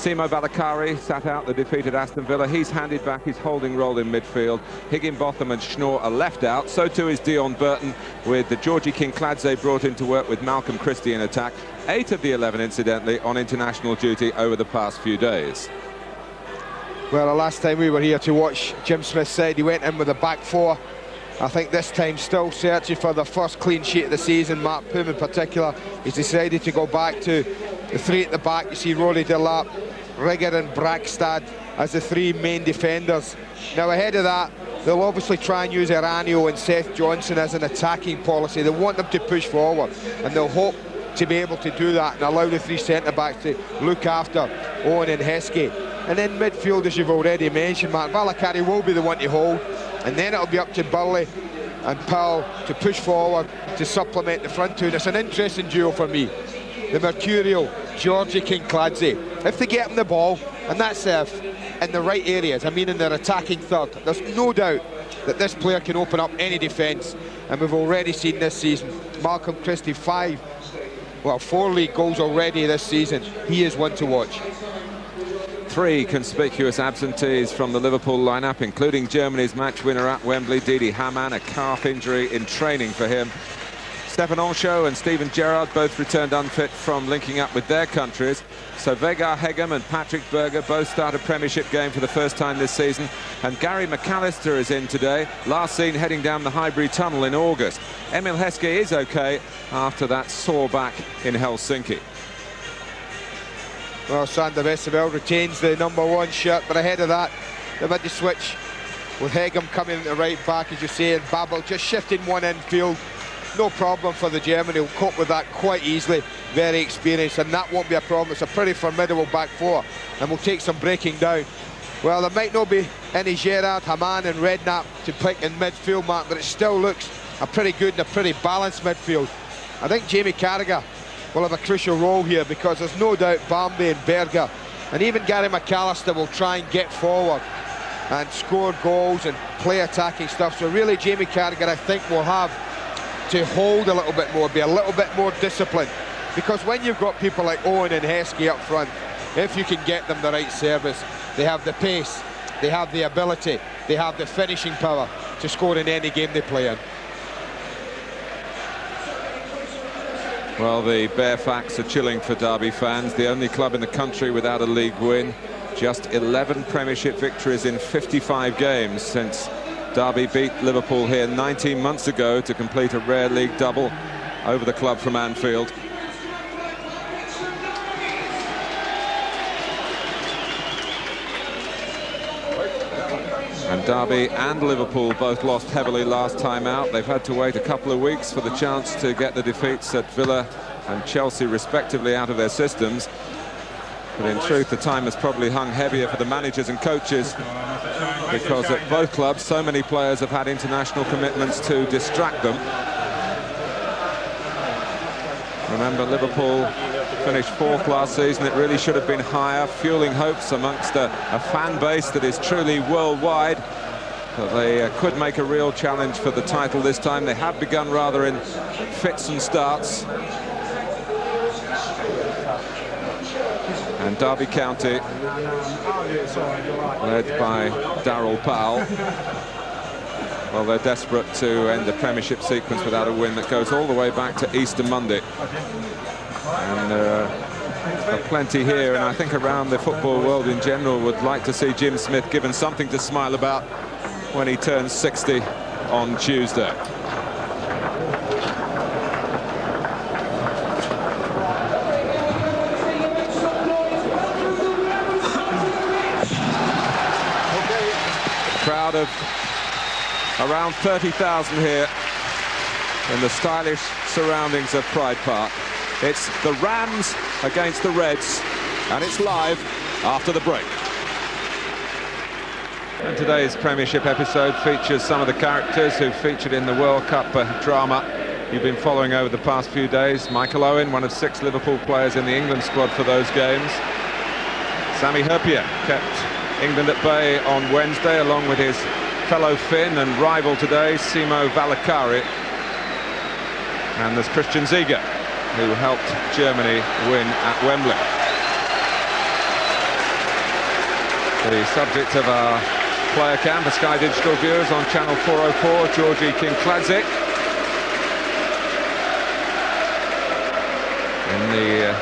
Simo Valakari sat out the defeated Aston Villa. He's handed back his holding role in midfield. Higginbotham and Schnorr are left out. So too is Dion Burton, with the Georgi Kinkladze brought in to work with Malcolm Christie in attack. 8 of the 11, incidentally, on international duty over the past few days. Well, the last time we were here to watch Jim Smith's side, he went in with a back four. I think this time still searching for the first clean sheet of the season. Mart Poom in particular, he's decided to go back to the 3 at the back. You see Rory Delap, Riggott and Bragstad as the 3 main defenders. Now ahead of that, they'll obviously try and use Eranio and Seth Johnson as an attacking policy. They want them to push forward, and they'll hope to be able to do that and allow the 3 centre-backs to look after Owen and Heskey. And then midfield, as you've already mentioned, Mark, Valakari will be the one to hold, and then it'll be up to Burley and Powell to push forward to supplement the front 2. And it's an interesting duo for me, the mercurial Georgi Kinkladze. If they get him the ball, and that's in the right areas, I mean in their attacking third, there's no doubt that this player can open up any defence. And we've already seen this season, Malcolm Christie 4 league goals already this season. He is one to watch. 3 conspicuous absentees from the Liverpool lineup, including Germany's match winner at Wembley, Didi Hamann, a calf injury in training for him. Stefano Eranio and Steven Gérard both returned unfit from linking up with their countries. So Vegard Heggem and Patrik Berger both start a Premiership game for the first time this season. And Gary McAllister is in today, last seen heading down the Highbury Tunnel in August. Emile Heskey is okay after that sore back in Helsinki. Well, Sander Westerveld retains the #1 shirt, but ahead of that, they've had to switch with Heggem coming in the right back, as you say, and Babbel just shifting one infield. No problem for the German. He'll cope with that quite easily. Very experienced, and that won't be a problem. It's a pretty formidable back 4, and will take some breaking down. Well, there might not be any Gérard, Hamann and Redknapp to pick in midfield, Mark, but it still looks a pretty good and a pretty balanced midfield. I think Jaime Carragher will have a crucial role here, because there's no doubt Bambi and Berger and even Gary McAllister will try and get forward and score goals and play attacking stuff. So really Jaime Carragher, I think, will have to hold a little bit more, be a little bit more disciplined, because when you've got people like Owen and Heskey up front, if you can get them the right service, they have the pace, they have the ability, they have the finishing power to score in any game they play in. Well, the bare facts are chilling for Derby fans. The only club in the country without a league win. Just 11 Premiership victories in 55 games since Derby beat Liverpool here 19 months ago to complete a rare league double over the club from Anfield. And Derby and Liverpool both lost heavily last time out. They've had to wait a couple of weeks for the chance to get the defeats at Villa and Chelsea respectively out of their systems. But in truth, the time has probably hung heavier for the managers and coaches, because at both clubs so many players have had international commitments to distract them. Remember, Liverpool finished 4th last season. It really should have been higher, fueling hopes amongst a fan base that is truly worldwide. But they could make a real challenge for the title this time. They have begun rather in fits and starts. And Derby County, led by Darryl Powell, well, they're desperate to end the Premiership sequence without a win that goes all the way back to Easter Monday. And there are plenty here, and I think around the football world in general would like to see Jim Smith given something to smile about when he turns 60 on Tuesday. Crowd of around 30,000 here in the stylish surroundings of Pride Park. It's the Rams against the Reds, and it's live after the break. And today's Premiership episode features some of the characters who featured in the World Cup drama you've been following over the past few days. Michael Owen, one of 6 Liverpool players in the England squad for those games. Sami Hyypiä kept England at bay on Wednesday, along with his fellow Finn and rival today, Simo Valakari. And there's Christian Ziege, who helped Germany win at Wembley. The subject of our player cam for Sky Digital viewers on channel 404, Georgi Kinkladze. In the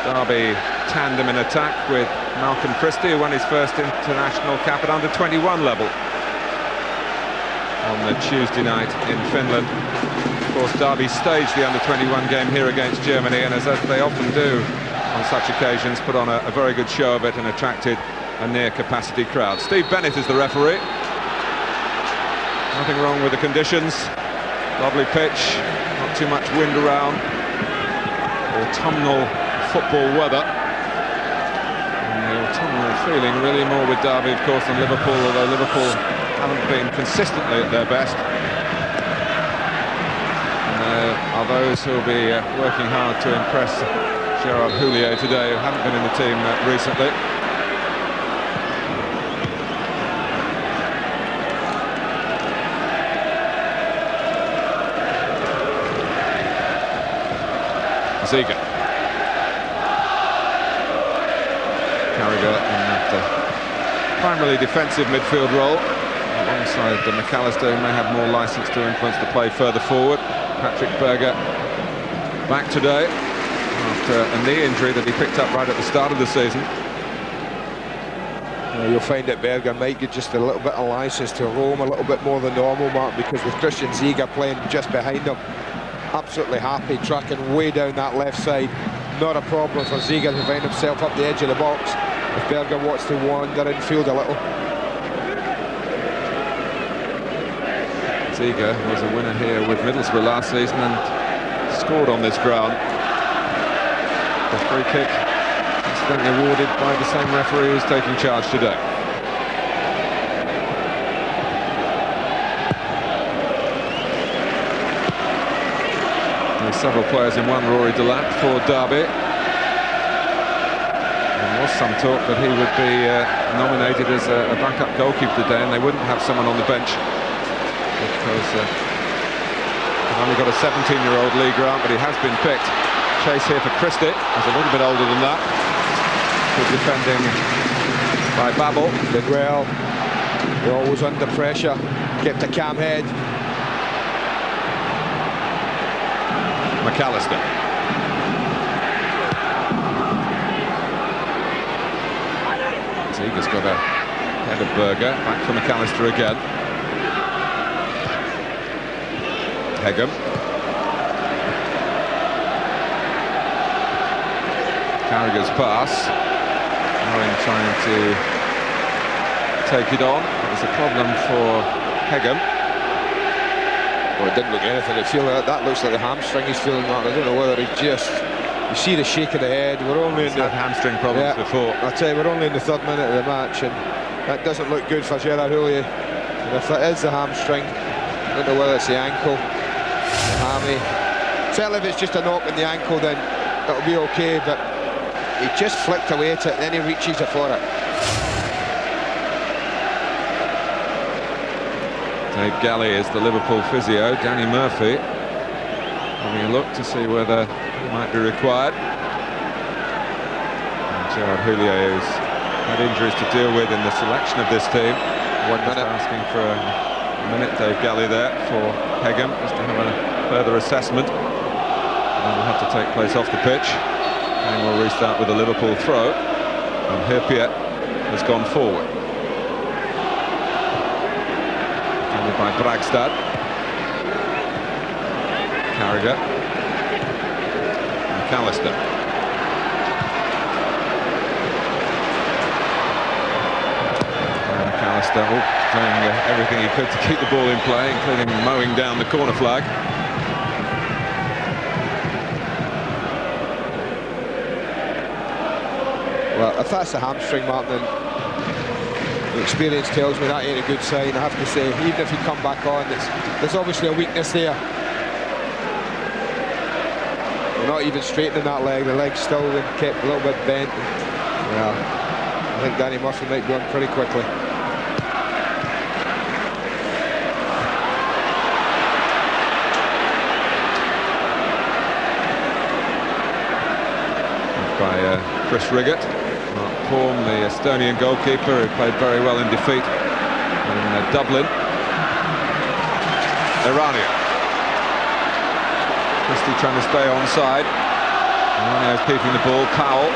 Derby tandem in attack with Malcolm Christie, who won his first international cap at under-21 level on the Tuesday night in Finland. Of course, Derby staged the under-21 game here against Germany, and as they often do on such occasions, put on a very good show of it and attracted a near-capacity crowd. Steve Bennett is the referee. Nothing wrong with the conditions. Lovely pitch, not too much wind around. Autumnal football weather. And the autumnal feeling really more with Derby, of course, than Liverpool, although Liverpool haven't been consistently at their best. And there are those who will be working hard to impress Gérard Houllier today, who haven't been in the team recently. Carragher in that primarily defensive midfield role, alongside McAllister, who may have more licence to influence the play further forward. Patrik Berger back today after a knee injury that he picked up right at the start of the season. You'll find that Berger might get just a little bit of licence to roam a little bit more than normal, Mark, because with Christian Ziege playing just behind him, absolutely happy, tracking way down that left side. Not a problem for Ziege to find himself up the edge of the box if Berger wants to wander infield a little. Ziege was a winner here with Middlesbrough last season and scored on this ground. The free kick incidentally awarded by the same referee who's taking charge today. There's several players in one, Rory Delap for Derby. There was some talk that he would be nominated as a backup goalkeeper today, and they wouldn't have someone on the bench because they've only got a 17-year-old Lee Grant, but he has been picked. Chase here for Christie, who's a little bit older than that. Good defending by Babbel. Did well. They're always under pressure. Kept a calm head. McAllister. Ziege's got a head of Berger. Back for McAllister again. Heggem. Carragher's pass. Owen trying to take it on. It was a problem for Heggem. Well, it didn't look anything. That looks like the hamstring he's feeling, Mark. I don't know whether he just... You see the shake of the head. We're only in the hamstring problems before. I tell you, we're only in the 3rd minute of the match, and that doesn't look good for Gérard Houllier. And if it is the hamstring, I don't know whether it's the ankle, the hammy. Tell if it's just a knock in the ankle, then it'll be okay. But he just flicked away at it, and then he reaches for it. Dave Galley is the Liverpool physio. Danny Murphy having a look to see whether he might be required. And Gérard Houllier, who's had injuries to deal with in the selection of this team. 1 minute. Asking for a minute, Dave Galley there for Heggem, just to have a further assessment. And will have to take place off the pitch. And we'll restart with a Liverpool throw. And Hyypiä has gone forward. By Bragstad. Carragher. McAllister. McAllister doing everything he could to keep the ball in play, including mowing down the corner flag. Well, if that's a hamstring, Mark, then the experience tells me that ain't a good sign, I have to say. Even if you come back on, there's obviously a weakness there. We're not even straightening that leg. The leg's still kept a little bit bent. Well, I think Danny Murphy might be on pretty quickly. By Chris Riggott. Mart Poom, the Estonian goalkeeper, who played very well in defeat in Dublin. Eranio. Christie trying to stay onside. Eranio's keeping the ball. Powell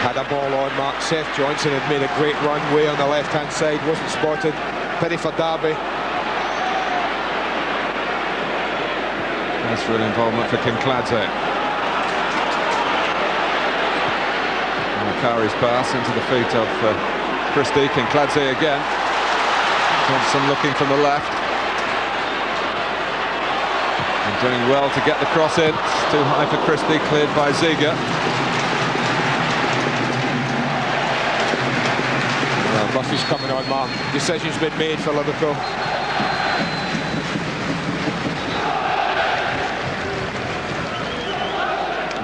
had a ball on mark. Seth Johnson had made a great run way on the left-hand side, wasn't spotted. Pity for Derby. Nice real involvement for Kinkladze. Valakari's pass into the feet of Christie. Kinkladze again. Johnson looking from the left. And doing well to get the cross in. It's too high for Christie, cleared by Ziga. Well, Murphy's coming on, Mark. Decision's been made for Liverpool.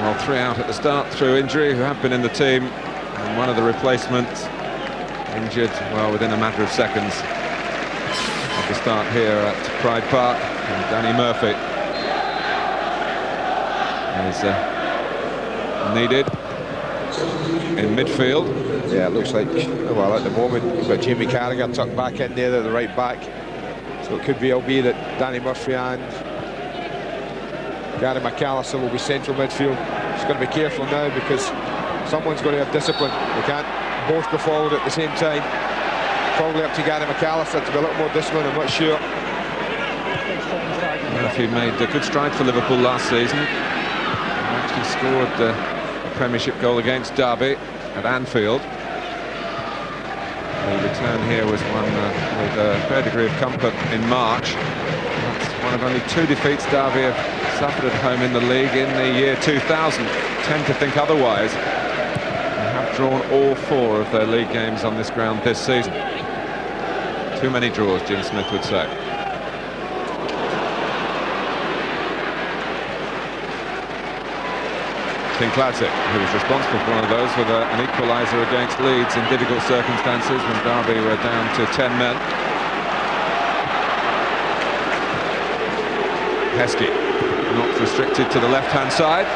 Well, 3 out at the start through injury, who have been in the team, and one of the replacements injured, well, within a matter of seconds of the start here at Pride Park. And Danny Murphy is needed in midfield. Yeah, it looks like, well, at the moment you've got Jaime Carragher tucked back in there at the right back, so it could be LB that Danny Murphy and Gary McAllister will be central midfield. Just got to be careful now, because someone's going to have discipline. They can't both go forward at the same time. Probably up to Gary McAllister to be a little more disciplined, I'm not sure. Murphy made a good stride for Liverpool last season. He actually scored the Premiership goal against Derby at Anfield. The return here was one with a fair degree of comfort in March. That's one of only 2 defeats Derby have suffered at home in the league in the year 2000. Tend to think otherwise. They have drawn all 4 of their league games on this ground this season. Too many draws, Jim Smith would say. Kinkladze, who was responsible for one of those with an equaliser against Leeds in difficult circumstances when Derby were down to 10 men. Heskey, not restricted to the left-hand side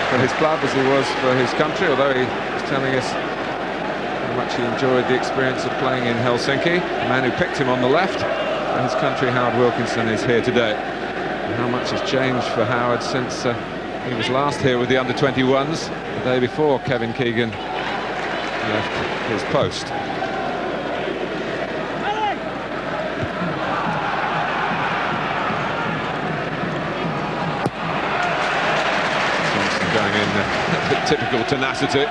for his club as he was for his country, although he was telling us how much he enjoyed the experience of playing in Helsinki. The man who picked him on the left for his country, Howard Wilkinson, is here today. And how much has changed for Howard since he was last here with the under-21s the day before Kevin Keegan left his post. Johnson going in typical tenacity.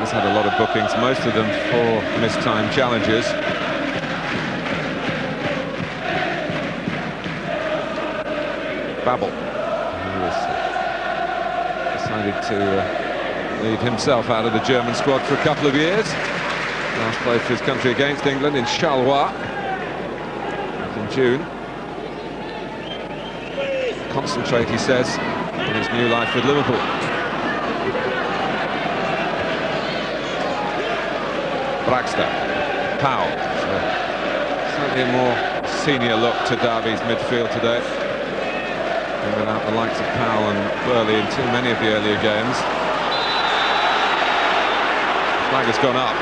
He's had a lot of bookings, most of them for missed-time challenges. Babbel, who has decided to leave himself out of the German squad for a couple of years. Last played for his country against England in Charleroi in June. Concentrate, he says, on his new life with Liverpool. Bragstad, Powell. So certainly a more senior look to Derby's midfield today. Without the likes of Powell and Burley in too many of the earlier games. Flag has gone up.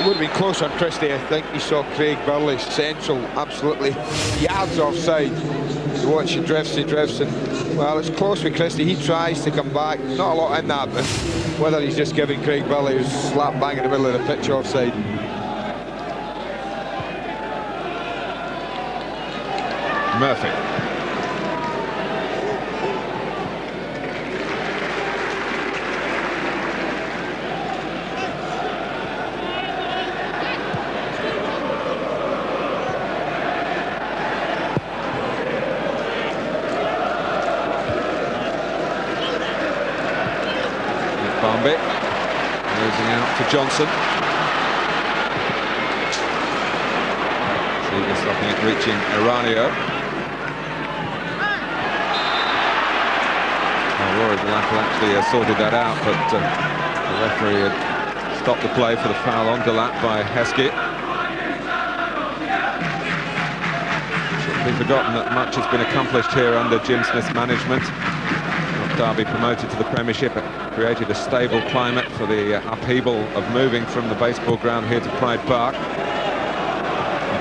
It would have been close on Christie. I think he saw Craig Burley central, absolutely yards offside. You watch, he drifts, and well, it's close with Christie. He tries to come back. Not a lot in that, but whether he's just giving Craig Burley, who's slap bang in the middle of the pitch, offside. Murphy. Losing out to Johnson. Ziga stopping it, reaching Eranio. Well, Rory Delap actually sorted that out, but the referee had stopped the play for the foul on Delap by Heskey. Shouldn't be forgotten that much has been accomplished here under Jim Smith's management. Derby promoted to the Premiership, it created a stable climate for the upheaval of moving from the baseball ground here to Pride Park.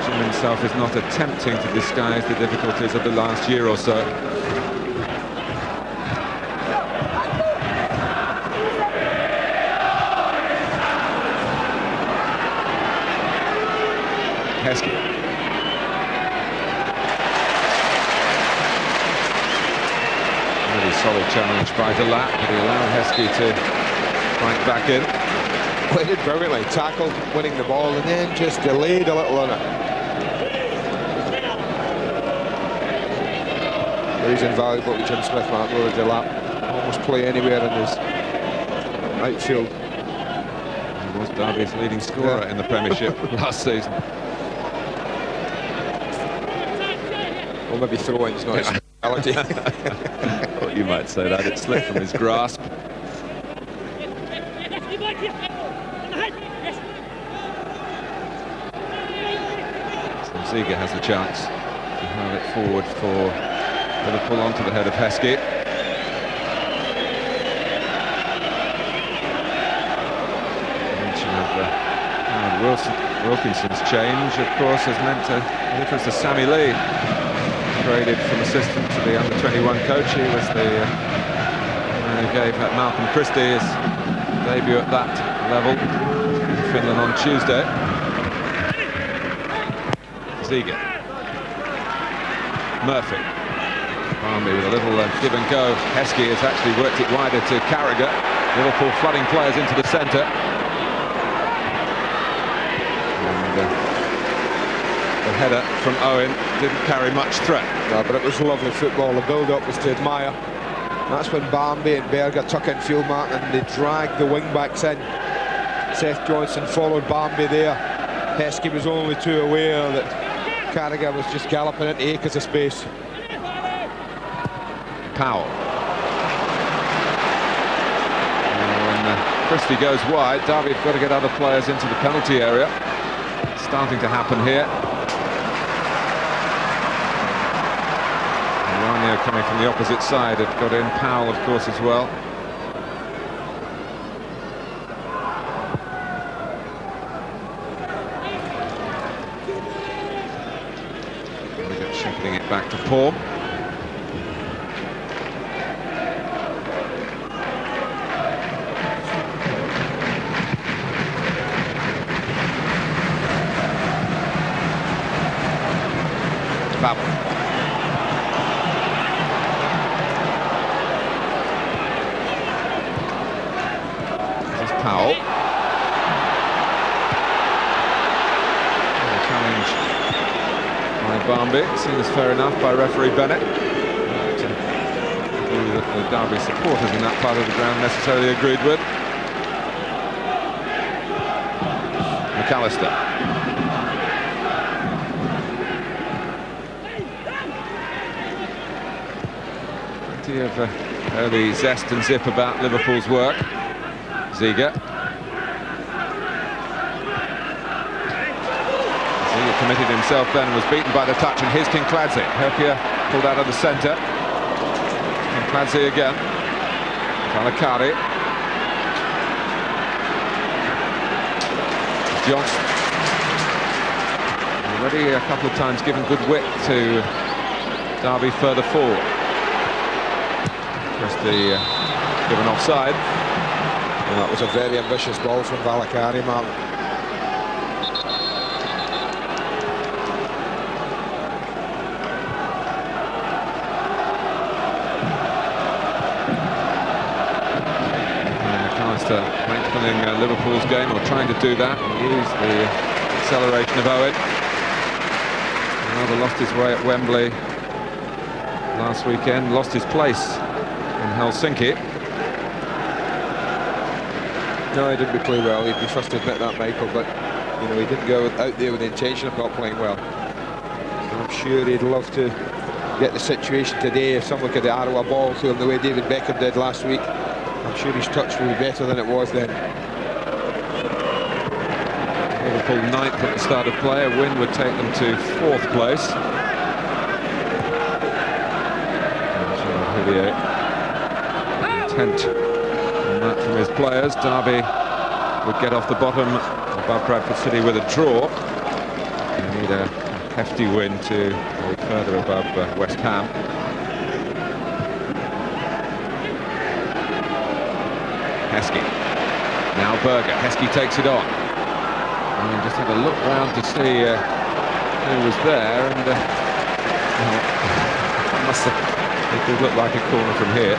Jim himself is not attempting to disguise the difficulties of the last year or so. Heskey. Really solid challenge by Delap, but he allowed Heskey to strike back in. Well, he did brilliantly, tackled, winning the ball, and then just delayed a little on it. He's invaluable to Jim Smith, Mark. Rory Delap almost play anywhere in his outfield. He was Derby's leading scorer in the Premiership last season. Well, maybe throw-ins, not his speciality. Thought you might say that. It slipped from his grasp. So Ziege has a chance to have it forward for Liverpool onto the head of Heskey. Mention of Wilkinson's change, of course, has meant a difference to Sammy Lee. Traded from assistant to the under-21 coach. He was the man who gave Malcolm Christie his debut at that level in Finland on Tuesday. Ziege. Murphy. Barmby with a little give and go. Heskey has actually worked it wider to Carragher. Liverpool flooding players into the centre. The header from Owen didn't carry much threat. No, but it was lovely football. The build-up was to admire. That's when Barmby and Berger tuck in field, Mark, and they dragged the wing-backs in. Seth Johnson followed Barmby there. Heskey was only too aware that Carragher was just galloping into acres of space. Powell. When Christie goes wide, Derby have got to get other players into the penalty area. It's starting to happen here. Eranio coming from the opposite side have got in. Powell, of course, as well. Shepherding it back to Poom. Babbel. This is Powell. Challenge by Barmby, seen as fair enough by referee Bennett. That the Derby supporters in that part of the ground necessarily agreed with. McAllister. Of early zest and zip about Liverpool's work. Ziege. Ziege committed himself then and was beaten by the touch, and here's Kinkladze. Hyypiä pulled out of the centre. Kinkladze again. Valakari. Johnson. Already a couple of times given good width to Derby further forward. Christie given offside. And that was a very ambitious ball from Valakari, Martin. McAllister lengthening Liverpool's game, or trying to do that, and use the acceleration of Owen. Another lost his way at Wembley last weekend, lost his place in Helsinki. No, he didn't play well. He'd be first to admit that, Michael, but you know, he didn't go out there with the intention of not playing well. So I'm sure he'd love to get the situation today. If someone could arrow a ball to him the way David Beckham did last week, I'm sure his touch will be better than it was then. Liverpool 9th at the start of play. A win would take them to 4th place. intent on that from his players. Derby would get off the bottom above Bradford City with a draw. They need a hefty win to go further above West Ham. Heskey. Now Berger. Heskey takes it on. And just had a look round to see who was there, and it did look like a corner from here.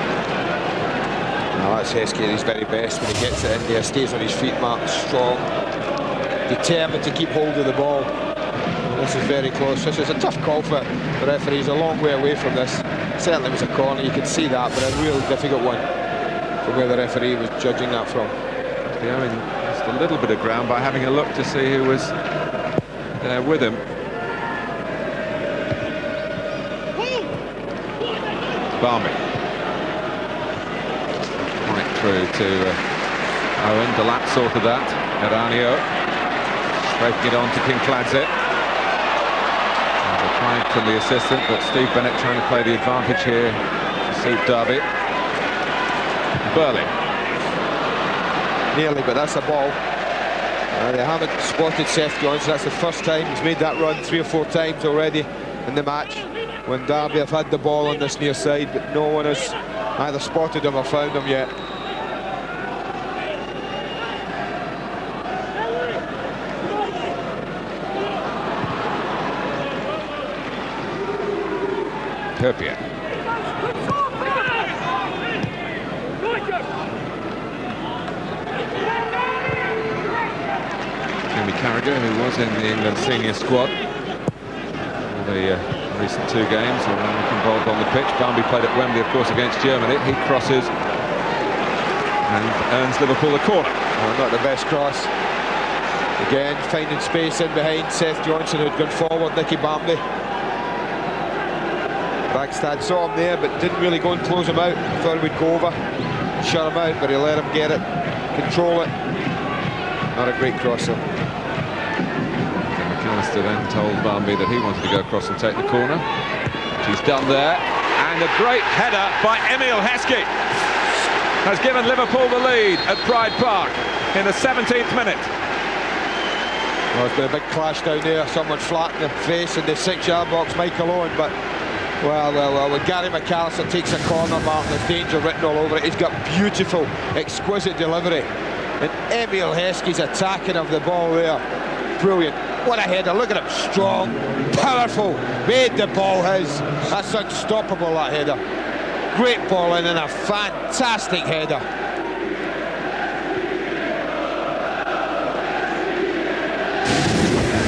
No, that's Heskey at his very best when he gets it in there, stays on his feet, Mark, strong, determined to keep hold of the ball. This is very close. This is a tough call for the referee. He's a long way away from this. Certainly was a corner, you can see that, but a real difficult one from where the referee was judging that from. Yeah, I mean, just a little bit of ground by having a look to see who was there with him. Barmy. Right through to Owen. Delap sorted that. Eranio. Breaking it on to Kinkladze. Trying from the assistant, but Steve Bennett trying to play the advantage here to suit Derby. Burley. Nearly, but that's a ball. They haven't spotted Seth Johnson. That's the first time he's made that run 3 or 4 times already in the match when Derby have had the ball on this near side, but no one has either spotted him or found him yet. Hyypiä. Jaime Carragher, who was in the England senior squad for the recent 2 games, and involved on the pitch. Barmy played at Wembley, of course, against Germany. He crosses and earns Liverpool a corner. Oh, not the best cross. Again, finding space in behind Seth Johnson, who'd gone forward. Nicky Barmby. Bragstad saw him there, but didn't really go and close him out. Thought he would go over, shut him out, but he let him get it, control it. Not a great crosser. McAllister then told Barmby that he wanted to go across and take the corner, which he's done there. And a great header by Emile Heskey has given Liverpool the lead at Pride Park in the 17th minute. Well, there's been a big clash down there. Someone flat in the face in the 6-yard box, Michael Owen, but well, when Gary McAllister takes a corner, Martin, there's danger written all over it. He's got beautiful, exquisite delivery. And Emile Heskey's attacking of the ball there. Brilliant. What a header. Look at him. Strong, powerful. Made the ball his. That's unstoppable, that header. Great ball in and a fantastic header.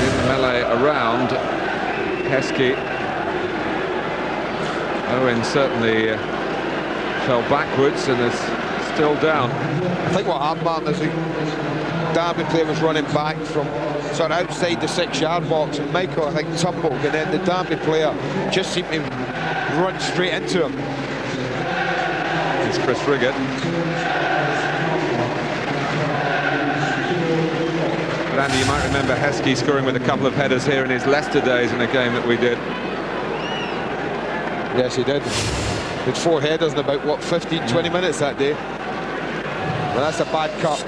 In the melee around, Heskey. Owen certainly fell backwards and is still down. I think what happened, Martin, is the Derby player was running back from sort of outside the 6-yard box, and Michael, I think, tumbled, and then the Derby player just seemed to run straight into him. It's Chris Riggott. But Andy, you might remember Heskey scoring with a couple of headers here in his Leicester days in a game that we did. Yes, he did. With 4 headers in about, what, 15, 20 minutes that day. Well, that's a bad cut.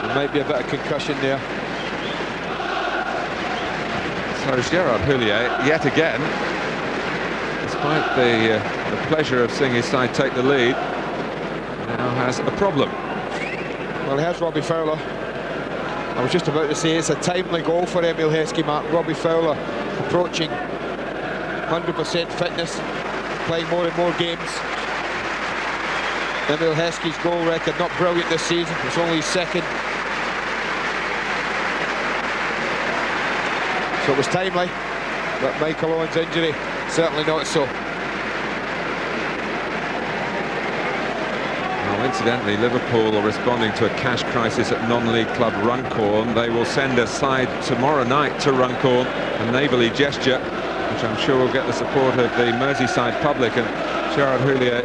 There might be a bit of concussion there. So Gérard Houllier, yet again, despite the pleasure of seeing his side take the lead, now has a problem. Well, here's Robbie Fowler. I was just about to say it's a timely goal for Emile Heskey, Mark. Robbie Fowler approaching 100% fitness, playing more and more games. Emile Heskey's goal record not brilliant this season. It's only his 2nd. So it was timely, but Michael Owen's injury certainly not so. Well, incidentally, Liverpool are responding to a cash crisis at non-league club Runcorn. They will send a side tomorrow night to Runcorn, a neighbourly gesture, which I'm sure will get the support of the Merseyside public, and Gérard Houllier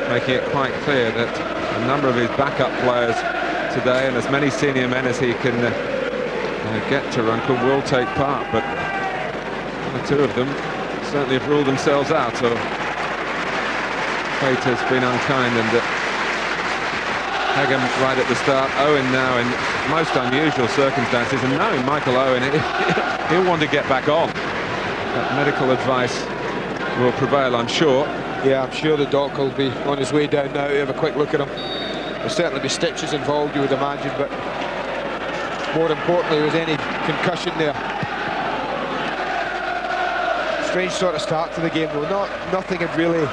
making it quite clear that a number of his backup players today, and as many senior men as he can get to Runcorn, will take part, but 1 or 2 of them certainly have ruled themselves out of fate has been unkind, and Heggem right at the start. Owen now in most unusual circumstances, and knowing Michael Owen, he'll want to get back on. That medical advice will prevail, I'm sure. Yeah, I'm sure the doc will be on his way down now to have a quick look at him. There'll certainly be stitches involved, you would imagine, but more importantly, was any concussion there. Strange sort of start to the game, though. Nothing had really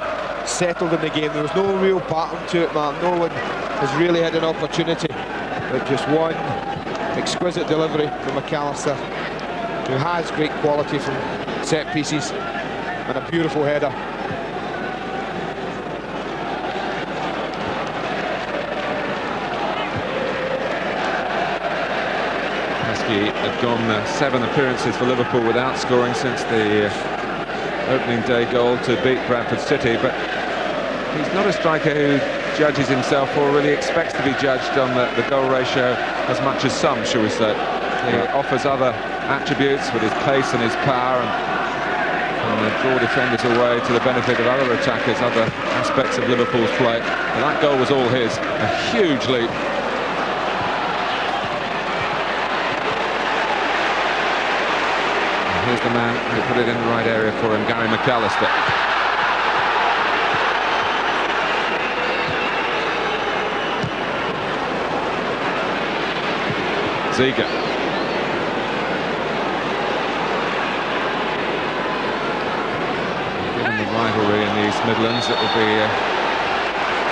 settled in the game. There was no real pattern to it, man. No one has really had an opportunity, but just one exquisite delivery from McAllister, who has great quality from set pieces, and a beautiful header. Heskey had gone 7 appearances for Liverpool without scoring since the opening day goal to beat Bradford City, but he's not a striker who judges himself or really expects to be judged on the goal ratio as much as some, shall we say. He offers other attributes with his pace and his power, and draw defenders away to the benefit of other attackers, other aspects of Liverpool's play. And that goal was all his, a huge leap. And here's the man who put it in the right area for him, Gary McAllister. Ziga. Given the rivalry in the East Midlands, it will be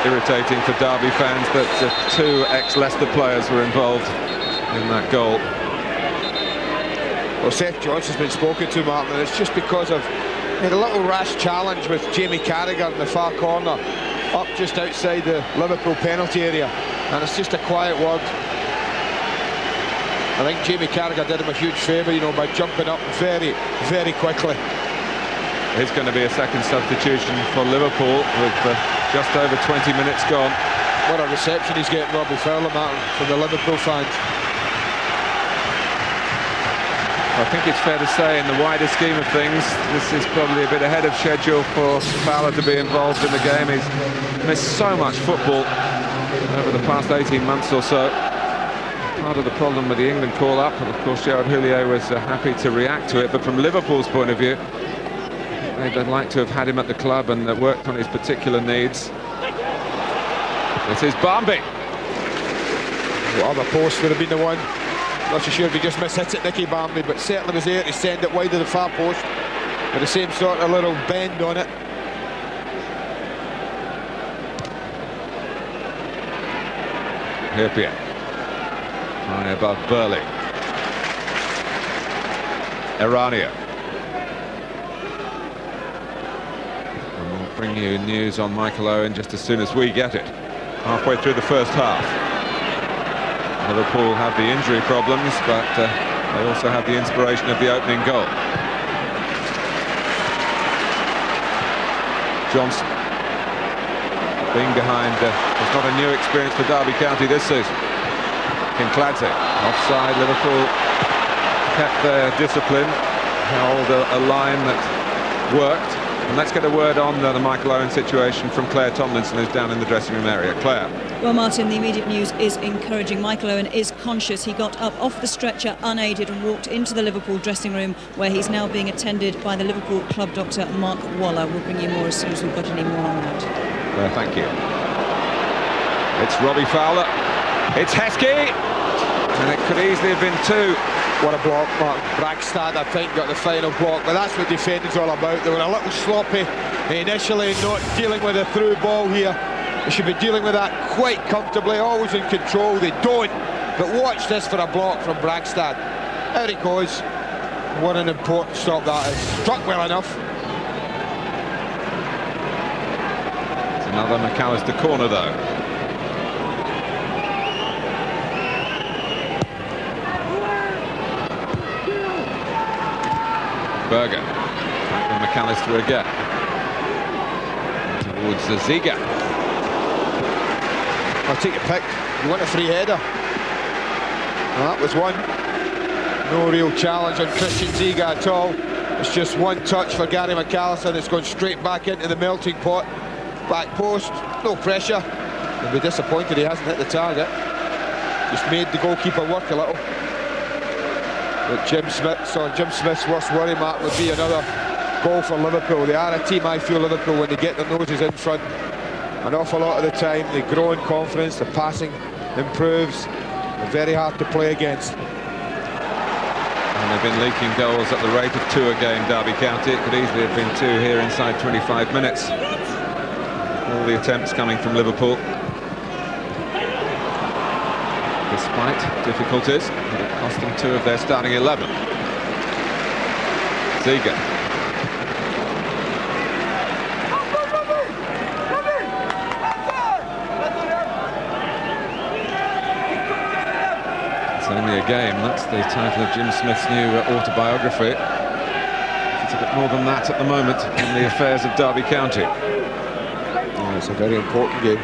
irritating for Derby fans that 2 ex-Leicester players were involved in that goal. Well, Seth Johnson's been spoken to, Martin, and it's just because of a little rash challenge with Jaime Carragher in the far corner, up just outside the Liverpool penalty area, and it's just a quiet word. I think Jaime Carragher did him a huge favour, you know, by jumping up very, very quickly. He's going to be a second substitution for Liverpool with just over 20 minutes gone. What a reception he's getting, Robbie Fowler, Martin, from the Liverpool fans. I think it's fair to say, in the wider scheme of things, this is probably a bit ahead of schedule for Fowler to be involved in the game. He's missed so much football over the past 18 months or so. Part of the problem with the England call-up, and of course Gérard Houllier was happy to react to it, but from Liverpool's point of view, they'd like to have had him at the club and worked on his particular needs. This is Barmby. The other post would have been the one. Not so sure if he just mishit it, Nicky Barmby, but certainly was there to send it wide of the far post with the same sort of little bend on it. Hyypiä. High above Burley. Eranio. And we'll bring you news on Michael Owen just as soon as we get it. Halfway through the first half. Liverpool have the injury problems, but they also have the inspiration of the opening goal. Johnson. Being behind was not a new experience for Derby County this season. Kinkladze, offside. Liverpool kept their discipline, held a line that worked. And let's get a word on the Michael Owen situation from Claire Tomlinson, who's down in the dressing room area. Claire. Well, Martin, the immediate news is encouraging. Michael Owen is conscious. He got up off the stretcher unaided and walked into the Liverpool dressing room, where he's now being attended by the Liverpool club doctor, Mark Waller. We'll bring you more as soon as we've got any more on that. Thank you. It's Robbie Fowler. It's Heskey. And it could easily have been 2. What a block, Mark. Bragstad, I think, got the final block, but that's what defending's all about. They were a little sloppy initially, not dealing with a through ball here. They should be dealing with that quite comfortably, always in control. They don't. But watch this for a block from Bragstad. Out it goes. What an important stop that is. Struck well enough. It's another McAllister corner, though. Berger. Back with McAllister again. Towards the Ziga. I'll take your pick. You want a free header? Well, that was one. No real challenge on Christian Ziga at all. It's just one touch for Gary McAllister, and it's gone straight back into the melting pot. back post, no pressure. He'll be disappointed he hasn't hit the target. Just made the goalkeeper work a little. But Jim Smith's worst worry mark would be another goal for Liverpool. They are a team, I feel, Liverpool, when they get their noses in front. An awful lot of the time, they grow in confidence, the passing improves. They're very hard to play against. And they've been leaking goals at the rate of 2 a game, Derby County. It could easily have been 2 here inside 25 minutes. All the attempts coming from Liverpool. Despite difficulties, it cost them 2 of their starting 11. Ziga. It's only a game. That's the title of Jim Smith's new autobiography. It's a bit more than that at the moment in the affairs of Derby County. Oh, it's a very important game.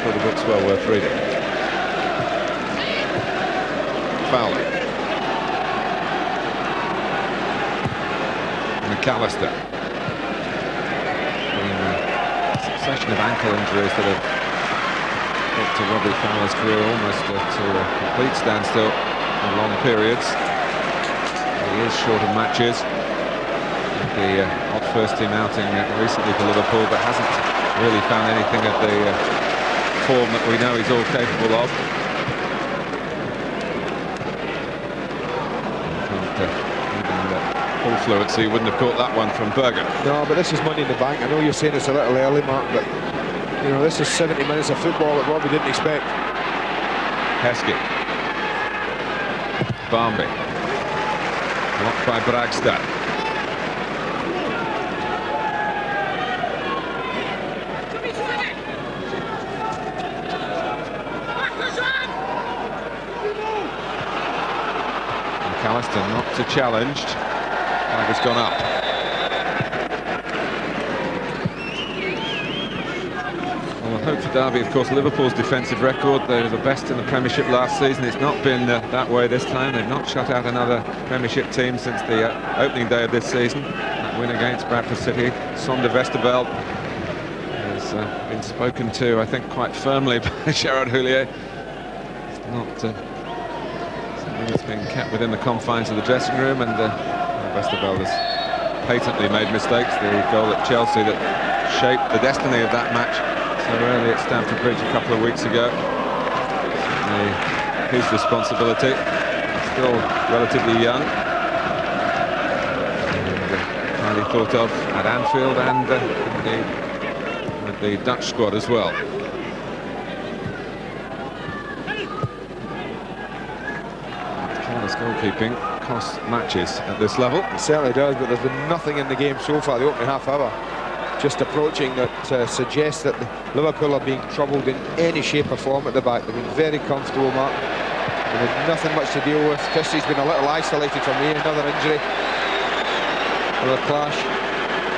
The book's well worth reading. Fowler. McAllister. A succession of ankle injuries that have brought to Robbie Fowler's career almost to a complete standstill in long periods. He is short of matches. The odd first team outing recently for Liverpool, but hasn't really found anything of the form that we know he's all capable of. Even full fluency wouldn't have caught that one from Berger. No, but this is money in the bank. I know you're saying it's a little early, Mark, but you know, this is 70 minutes of football that Robbie didn't expect. Heskey. Barmby. Blocked by Bragstad. McAllister not to challenged. Flag has gone up. Well, the hope for Derby, of course, Liverpool's defensive record. They were the best in the Premiership last season. It's not been that way this time. They've not shut out another Premiership team since the opening day of this season. That win against Bradford City. Sonde Westerveld has been spoken to, I think, quite firmly by Gérard Houllier. It's not it's been kept within the confines of the dressing room, and Westerveld has patently made mistakes. The goal at Chelsea that shaped the destiny of that match so early at Stamford Bridge a couple of weeks ago. His responsibility. Still relatively young, and highly thought of at Anfield and indeed with the Dutch squad as well. Goalkeeping costs matches at this level. It certainly does, but there's been nothing in the game so far, the opening half hour, just approaching that suggests that Liverpool are being troubled in any shape or form at the back. They've been very comfortable, Mark. They've had nothing much to deal with. Christie's been a little isolated from me, another injury, another clash.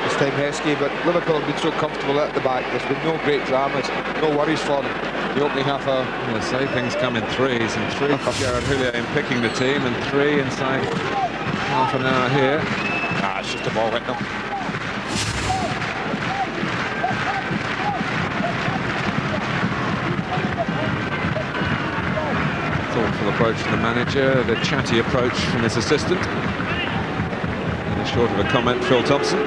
This time Heskey, but Liverpool have been so comfortable at the back. There's been no great dramas, no worries for them. The opening half hour. Well, say things come in threes, and 3 for Gérard Houllier in picking the team, and 3 inside half an hour here. It's just a ball hitting them. Thoughtful approach from the manager, the chatty approach from his assistant. And short of a comment, Phil Thompson.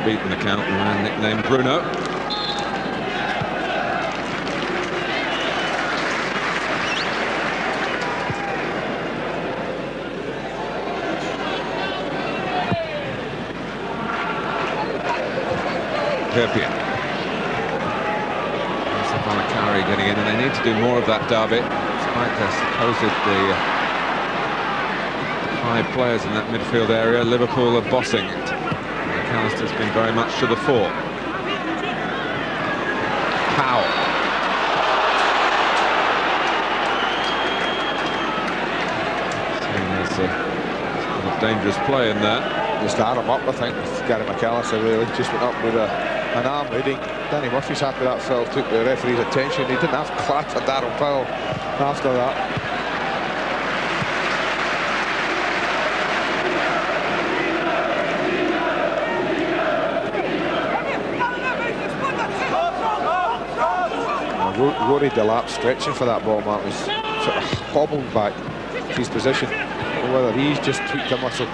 Beaten the count, the man nicknamed Bruno. Hyypiä. Simo Valakari getting in, and they need to do more of that, Derby, despite their supposed high players in that midfield area. Liverpool are bossing it. McAllister's been very much to the fore. Powell. Seen as dangerous play in there. Just had him up, I think, with Gary McAllister, really. Just went up with an arm leading. Danny Murphy's happy that foul took the referee's attention. He didn't have to clatter Darryl Powell after that. Rory Delap stretching for that ball, Mark, was sort of hobbled back to his position. Or whether he's just tweaked a muscle.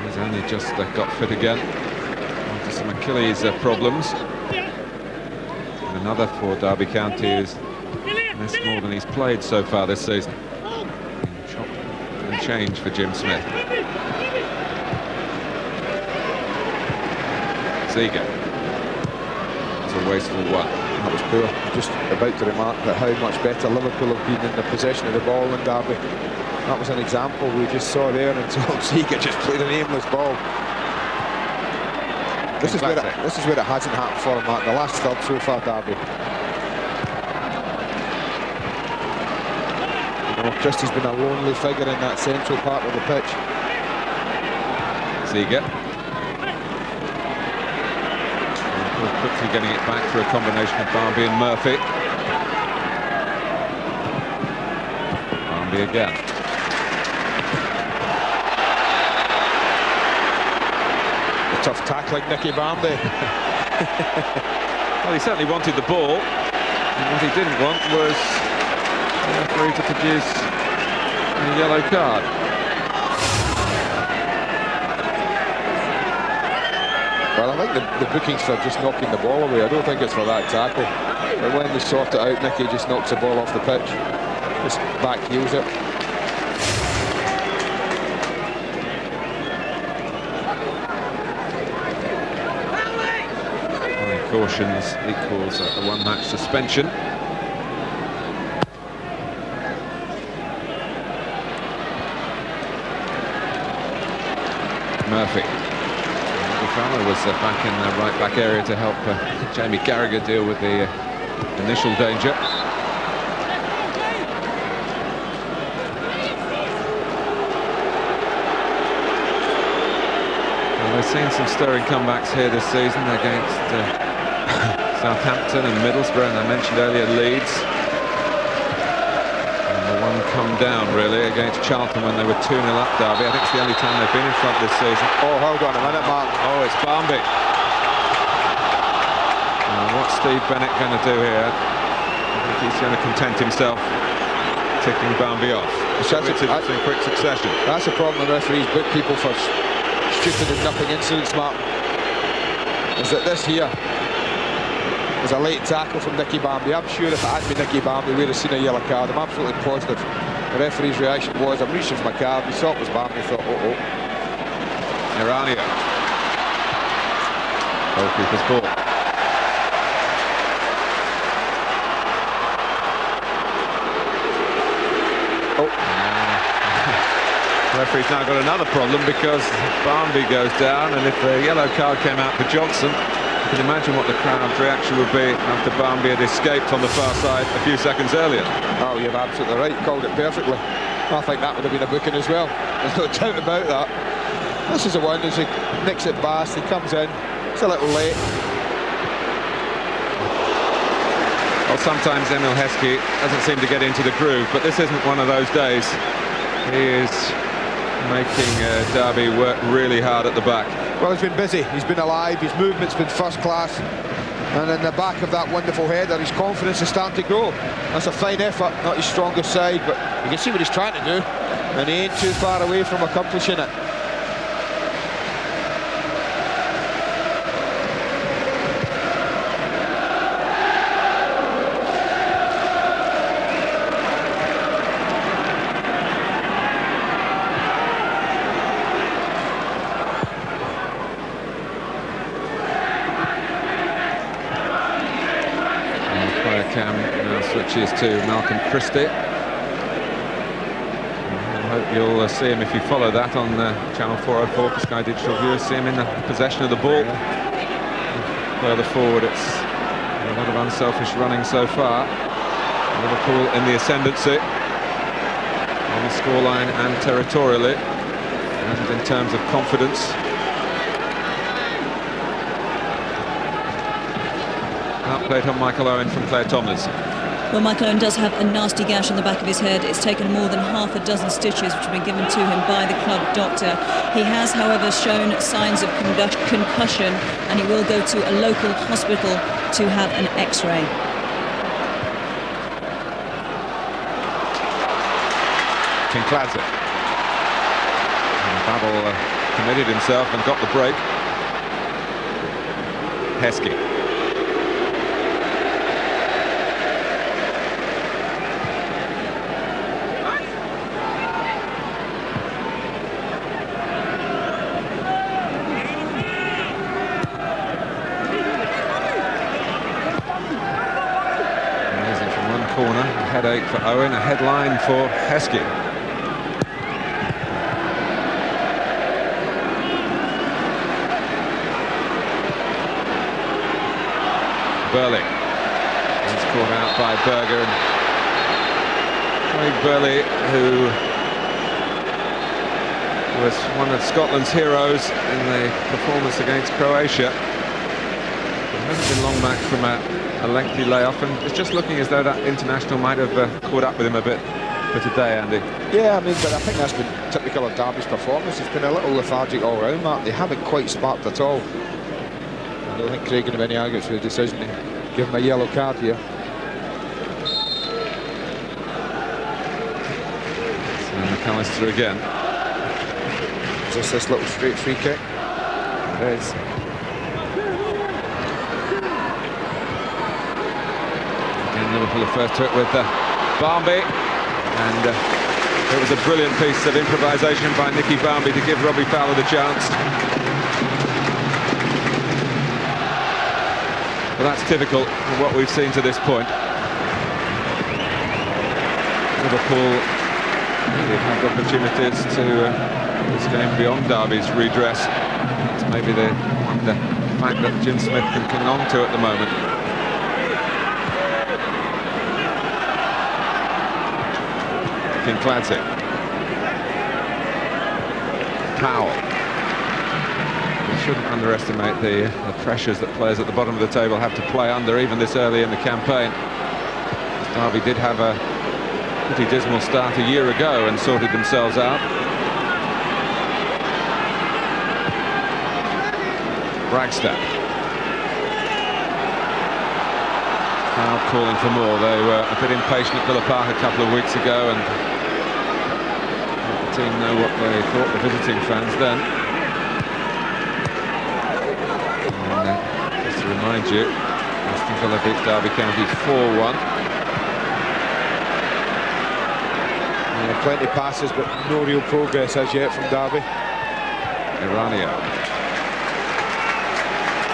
He's only just got fit again after some Achilles problems. And another for Derby County is missed more than he's played so far this season. Chop and change for Jim Smith. Ziege. It's a wasteful one. That was poor. Just about to remark that how much better Liverpool have been in the possession of the ball than Derby. That was an example we just saw there until Ziege just played an aimless ball. This is where it hasn't happened for him, Mark. The last third so far, Derby. You know, Christie's been a lonely figure in that central part of the pitch. Ziege. Quickly getting it back through a combination of Barmby and Murphy. Barmby again. A tough tackling, Nicky Barmby. Well, he certainly wanted the ball. And what he didn't want was the referee to produce a yellow card. Well, I think the booking's for just knocking the ball away. I don't think it's for that tackle. But when they sort it out, Nicky just knocks the ball off the pitch. Just back heels it. Cautions equals a one-match suspension. Murphy. Fowler was back in the right-back area to help Jaime Carragher deal with the initial danger. Well, we've seen some stirring comebacks here this season against Southampton and Middlesbrough, and I mentioned earlier Leeds. And the one come down really against Charlton when they were 2-0 up, Derby. I think it's the only time they've been in front this season. Oh, hold on a minute, Mark. Oh, it's Barmby. What's Steve Bennett going to do here? I think he's going to content himself ticking Barmby off. It's in quick succession. That's the problem with referees book people for stupid and nothing incidents, Mark. Is that this here was a late tackle from Nicky Barmby. I'm sure if it had been Nicky Barmby, we'd have seen a yellow card. I'm absolutely positive. The referee's reaction was, I'm reaching for my card. He saw it was Barmby, thought, oh. Eranio. Goalkeeper's ball. The referee's now got another problem because Barmby goes down, and if the yellow card came out for Johnson, you can imagine what the crowd's reaction would be after Barmby had escaped on the far side a few seconds earlier. Oh, you're absolutely right. You called it perfectly. I think that would have been a booking as well. There's no doubt about that. This is the one as he nicks it past. He comes in. It's a little late. Well, sometimes Emile Heskey doesn't seem to get into the groove, but this isn't one of those days. He is making Derby work really hard at the back. Well, he's been busy, he's been alive, his movement's been first class, and in the back of that wonderful header, his confidence is starting to grow. That's a fine effort, not his strongest side, but you can see what he's trying to do, and he ain't too far away from accomplishing it. Switches to Malcolm Christie. I hope you'll see him if you follow that on Channel 404 for Sky Digital Viewers. See him in the possession of the ball. Further forward, it's a lot of unselfish running so far. Liverpool in the ascendancy on the scoreline and territorially. And in terms of confidence, outplayed on Michael Owen from Claire Tomlinson. Well, Michael Owen does have a nasty gash on the back of his head. It's taken more than half a dozen stitches which have been given to him by the club doctor. He has, however, shown signs of concussion, and he will go to a local hospital to have an X-ray. Kinkladze. Babbel committed himself and got the break. Heskey. Amazing from one corner. A headache for Owen, a headline for Heskey. Burley. He's caught out by Berger. And Burley, who was one of Scotland's heroes in the performance against Croatia. It hasn't been long back from a lengthy layoff, and it's just looking as though that international might have caught up with him a bit for today, Andy. Yeah, I mean, but I think that's been typical of Derby's performance. It's been a little lethargic all round, Mark. They haven't quite sparked at all. I don't think Craig can have any arguments for the decision to give him a yellow card here. So McAllister again. Just this little straight free kick. It is. Again, Liverpool are first to it with Barmby. And it was a brilliant piece of improvisation by Nicky Barmby to give Robbie Fowler the chance. But that's typical of what we've seen to this point. Liverpool really have had opportunities to this game beyond Derby's redress. It's maybe the fact that Jim Smith can cling on to at the moment. Kinkladze. Powell. We shouldn't underestimate the pressures that players at the bottom of the table have to play under, even this early in the campaign. Derby did have a pretty dismal start a year ago and sorted themselves out. Bragstad. Now calling for more. They were a bit impatient at Villa Park a couple of weeks ago, and let the team know what they thought, the visiting fans then. And just to remind you, Aston Villa beat Derby County 4-1. Plenty of passes, but no real progress as yet from Derby. Eranio.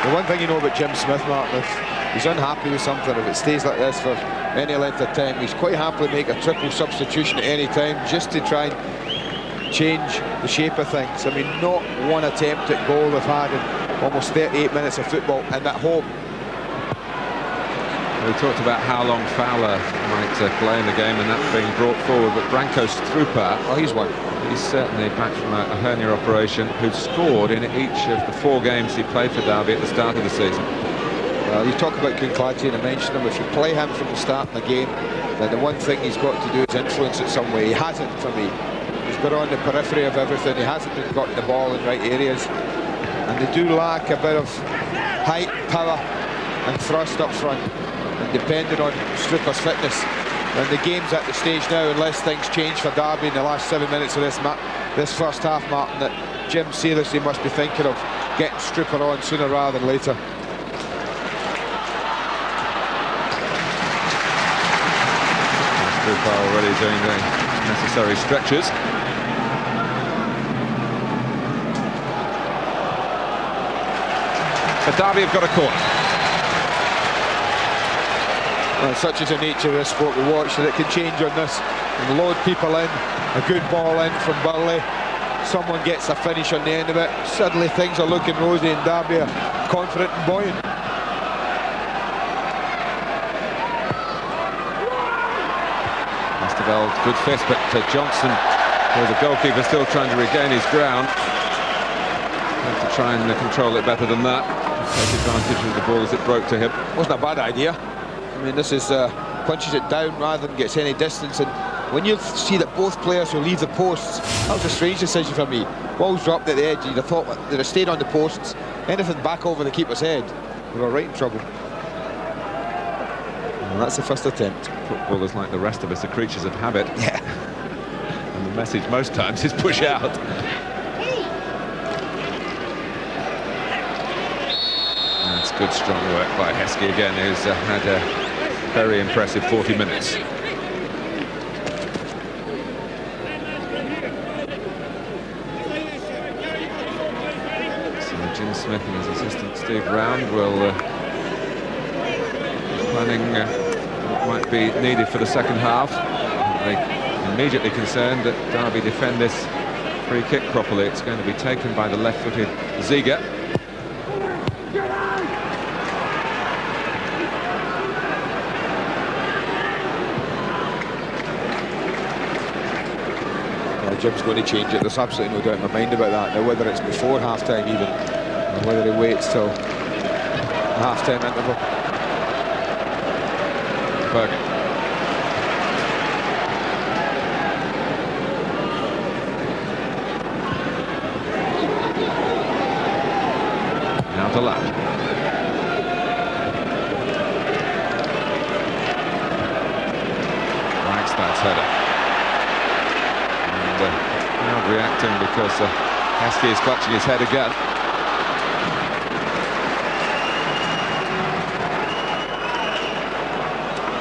The one thing you know about Jim Smith, Martin, if he's unhappy with something, if it stays like this for any length of time, he's quite happily make a triple substitution at any time just to try and change the shape of things. I mean, not one attempt at goal they've had in almost 38 minutes of football, and at home. We talked about how long Fowler might play in the game, and that's being brought forward, but Branko Strupar, oh, he's one. He's certainly back from a hernia operation, who scored in each of the 4 games he played for Derby at the start of the season. Well, you talk about Kinkladze, and I mentioned him. If you play him from the start of the game, then the one thing he's got to do is influence it some way. He hasn't for me. He's been on the periphery of everything. He hasn't been got the ball in right areas, and they do lack a bit of height, power and thrust up front. And depending on Strupar's fitness, and the game's at the stage now, unless things change for Derby in the last 7 minutes of this first half, Martin, that Jim seriously must be thinking of getting Strupar on sooner rather than later. Strupar already doing the necessary stretches. But Derby have got a corner. Well, such is the nature of this sport we watch, that it can change on this and load people in. A good ball in from Burley, someone gets a finish on the end of it, suddenly things are looking rosy and Derby are confident and buoyant. Westerveld, good fist, but Johnson There's a goalkeeper still trying to regain his ground. Have to try and control it better than that. Take advantage of the ball as it broke to him. Wasn't a bad idea. I mean, this is punches it down rather than gets any distance. And when you see that both players will leave the posts, that was a strange decision for me. Balls dropped at the edge. You'd have thought they'd have stayed on the posts. Anything back over the keeper's head, we were right in trouble. And that's the first attempt. Footballers, like the rest of us, are creatures of habit. Yeah. And the message most times is push out. That's good, strong work by Heskey again, who's had a very impressive 40 minutes. So Jim Smith and his assistant Steve Round will planning what might be needed for the second half. They immediately concerned that Derby defend this free kick properly. It's going to be taken by the left-footed Ziga. Jim's going to change it. There's absolutely no doubt in my mind about that. Now, whether it's before half-time even, or whether he waits till the half-time interval. Berger. Now Delap. Bragstad's header. Now reacting because Heskey is clutching his head again.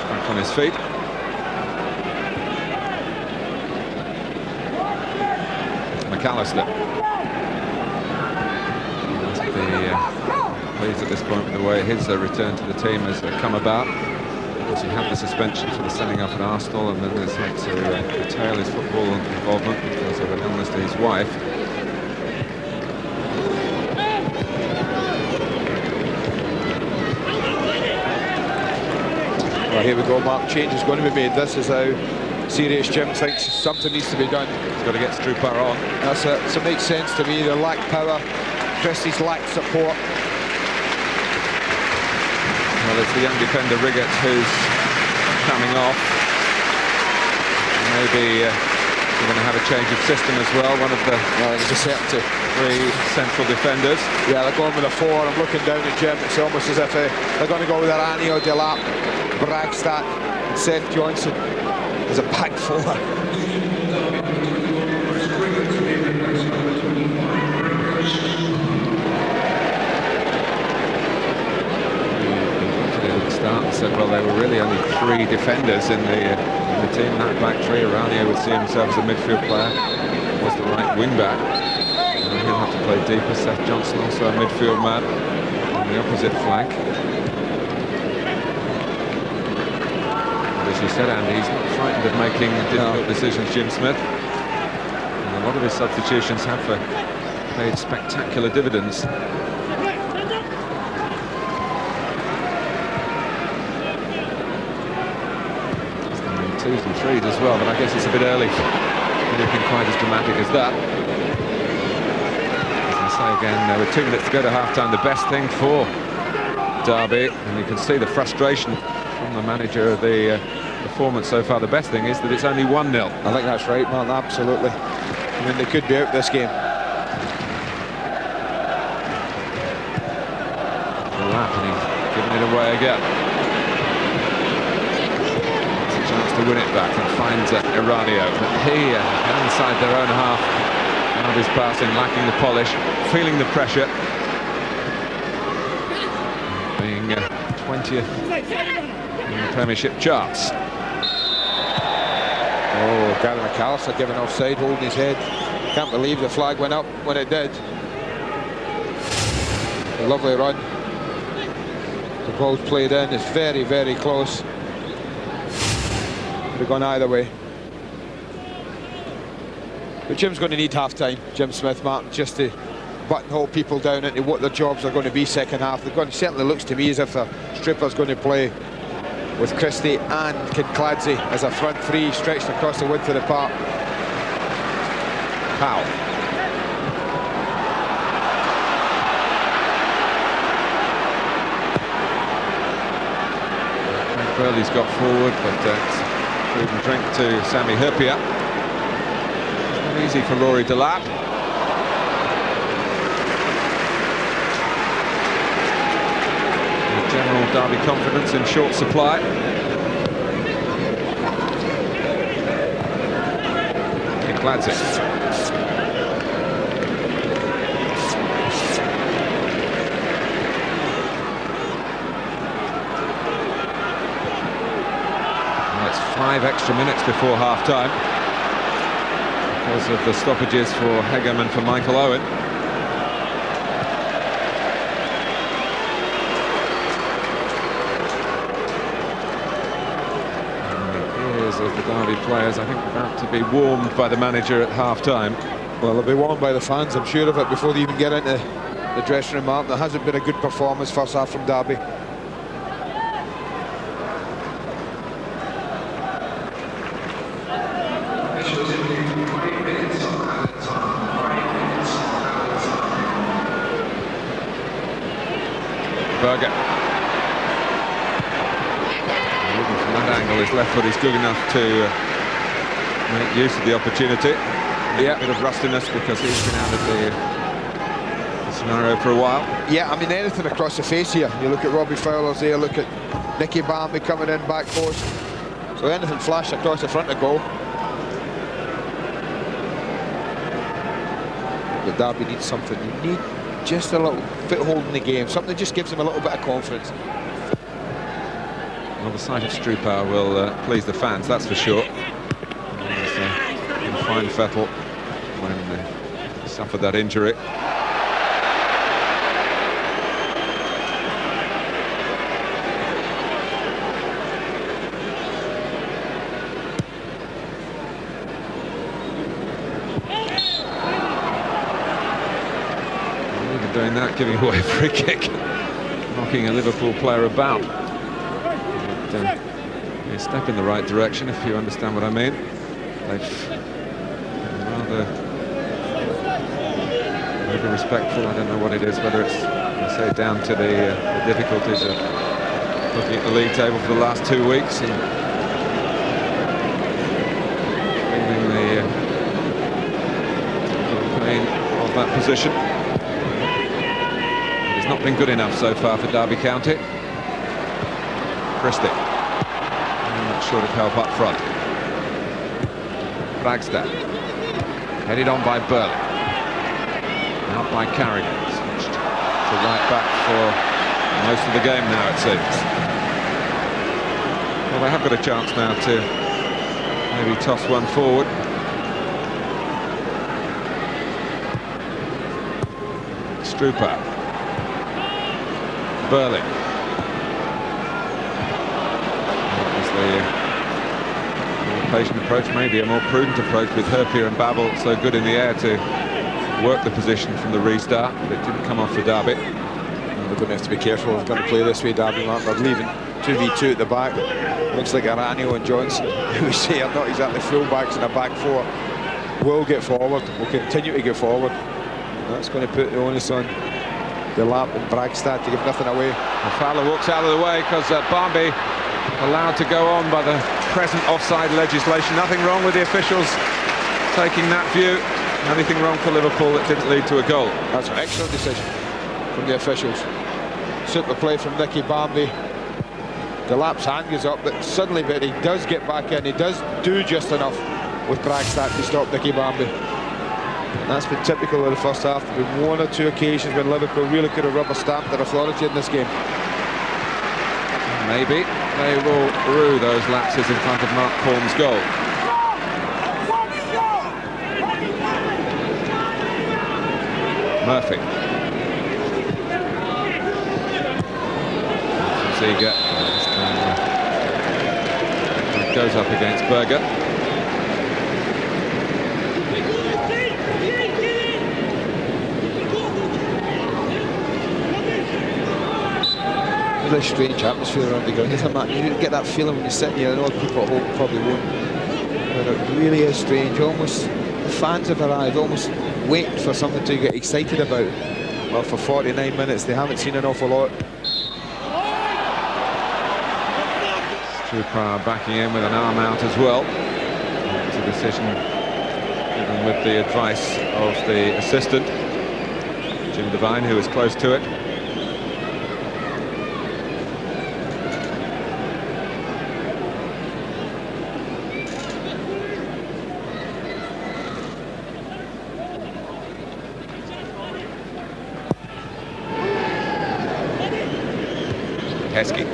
Back on his feet. McAllister. Must be pleased at this point with the way his return to the team has come about. He had the suspension for the sending off at Arsenal, and then has had to curtail his football involvement because of an illness to his wife. Well, here we go, Mark. Change is going to be made. This is how serious Jim thinks something needs to be done. He's got to get Strupar on. That's it. So it makes sense to me. They lack power. Christie's lacked support. Well, it's the young defender Riggott who's coming off. Maybe we're going to have a change of system as well. One of the three central defenders. Yeah, they're going with a 4. I'm looking down at Jim. It's almost as if they're going to go with Eranio, Delap, Bragstad, and Seth Johnson as a back 4. Start said, well, there were really only 3 defenders in the team. That back 3, Eranio would see himself as a midfield player, was the right wing back. He'll have to play deeper. Seth Johnson also a midfield man on the opposite flank. But as you said, Andy, he's not frightened of making difficult decisions, Jim Smith. And a lot of his substitutions have paid spectacular dividends. Twos and threes as well, but I guess it's a bit early. Anything quite as dramatic as that. As I say again, with 2 minutes to go to half-time, the best thing for Derby, and you can see the frustration from the manager of the performance so far. The best thing is that it's only 1-0. I think that's right, man, absolutely. I mean, they could be out this game. Delap, and he's giving it away again. To win it back and finds Eranio, but he inside their own half. Now his passing, lacking the polish, feeling the pressure, being 20th in the Premiership charts. Oh, Gary McAllister giving offside, holding his head. Can't believe the flag went up when it did. A lovely run. The ball's played in. It's very, very close. Could have gone either way. But Jim's going to need half-time, Jim Smith, Martin, just to buttonhole people down into what their jobs are going to be second half. They're going to, certainly looks to me as if the Strupar's going to play with Christie and Kinkladze as a front 3 stretched across the width of the park. Powell. Burley's got forward, but food and drink to Sami Hyypiä. Not easy for Rory Delap. General Derby confidence in short supply. Kinkladze. It's 5 extra minutes before half-time because of the stoppages for Heggem and for Michael Owen. Of the Derby players, I think, about to be warmed by the manager at half-time. Well, they'll be warmed by the fans, I'm sure of it, before they even get into the dressing room. Martin, there hasn't been a good performance first half from Derby. Berger. His left foot is good enough to make use of the opportunity. Yeah, a bit of rustiness because he's been out of the scenario for a while. Yeah, I mean, anything across the face here. You look at Robbie Fowler's there, look at Nicky Bambi coming in back post. So anything flash across the front of goal. But Derby needs something. You need just a little foothold in the game, something that just gives them a little bit of confidence. Well, the sight of Strupar will please the fans, that's for sure. In fine fettle when he suffered that injury. Even doing that, giving away a free kick, knocking a Liverpool player about. A step in the right direction, if you understand what I mean. They've rather respectful. I don't know what it is, whether it's, I say, down to the difficulties of looking at the league table for the last 2 weeks and feeling the pain of that position. But it's not been good enough so far for Derby County. Christie. Short of help up front. Bragstad. Headed on by Burley. Out by Carragher. Switched to right back for most of the game now, it seems. Well, they have got a chance now to maybe toss one forward. Strupar. Burley. A more patient approach, maybe a more prudent approach with Hyypiä and Babbel so good in the air to work the position from the restart, but it didn't come off for Derby. And they're going to have to be careful if they're going to play this way, Derby. They're leaving 2v2 at the back. Looks like Eranio and Johnson, who we say are not exactly full-backs in a back four, will get forward, will continue to get forward. And that's going to put the onus on Delap and Bragstad to give nothing away. And Fowler walks out of the way because Bambi allowed to go on by the present offside legislation. Nothing wrong with the officials taking that view. Anything wrong for Liverpool that didn't lead to a goal. That's an excellent decision from the officials. Super play from Nicky Bambi. Delap's hand goes up, but suddenly he does get back in. He does do just enough with Bragstad to stop Nicky Bambi. And that's been typical of the first half. There have been 1 or 2 occasions when Liverpool really could have rubber-stamped their authority in this game. Maybe they will rue those lapses in front of Mart Poom's goal. Murphy. Ziege goes up against Berger. Really strange atmosphere around the ground. You get that feeling when you're sitting here. I know people at home probably won't, but it really is strange. Almost The fans have arrived, almost waiting for something to get excited about. Well, for 49 minutes, they haven't seen an awful lot. Strupar backing in with an arm out as well. It's a decision given with the advice of the assistant, Jim Devine, who is close to it. Heskey.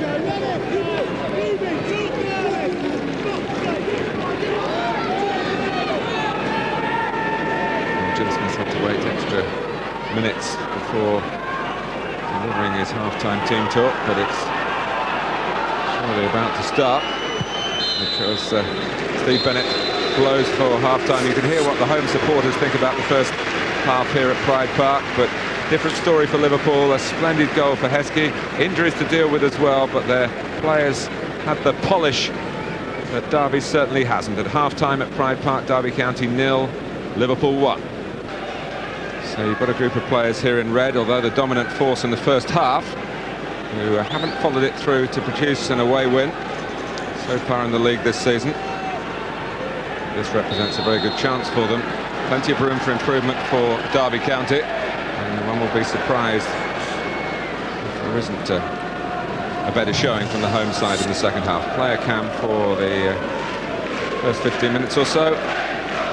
Jim Smith had to wait extra minutes before delivering his half-time team talk, but it's surely about to start because Steve Bennett blows for half-time. You can hear what the home supporters think about the first half here at Pride Park, but different story for Liverpool. A splendid goal for Heskey. Injuries to deal with as well, but their players had the polish that Derby certainly hasn't. At half-time at Pride Park, Derby County 0, Liverpool 1. So you've got a group of players here in red, although the dominant force in the first half, who haven't followed it through to produce an away win so far in the league this season. This represents a very good chance for them. Plenty of room for improvement for Derby County. And one will be surprised if there isn't a better showing from the home side in the second half. Player cam for the first 15 minutes or so.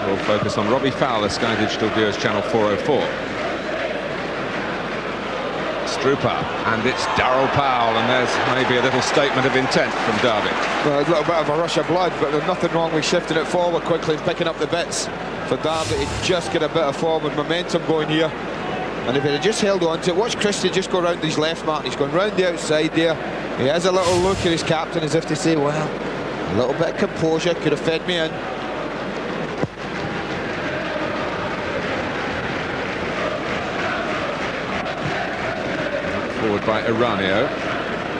We'll focus on Robbie Fowler, Sky Digital Viewers Channel 404. Strupar, and it's Darryl Powell, and there's maybe a little statement of intent from Derby. Well, a little bit of a rush of blood, but there's nothing wrong with shifting it forward quickly and picking up the bits for Derby to just get a bit of forward momentum going here. And if he had just held on to it, watch Christie just go round his left mark. He's going round the outside there. He has a little look at his captain as if to say, well, a little bit of composure could have fed me in. Forward by Eranio.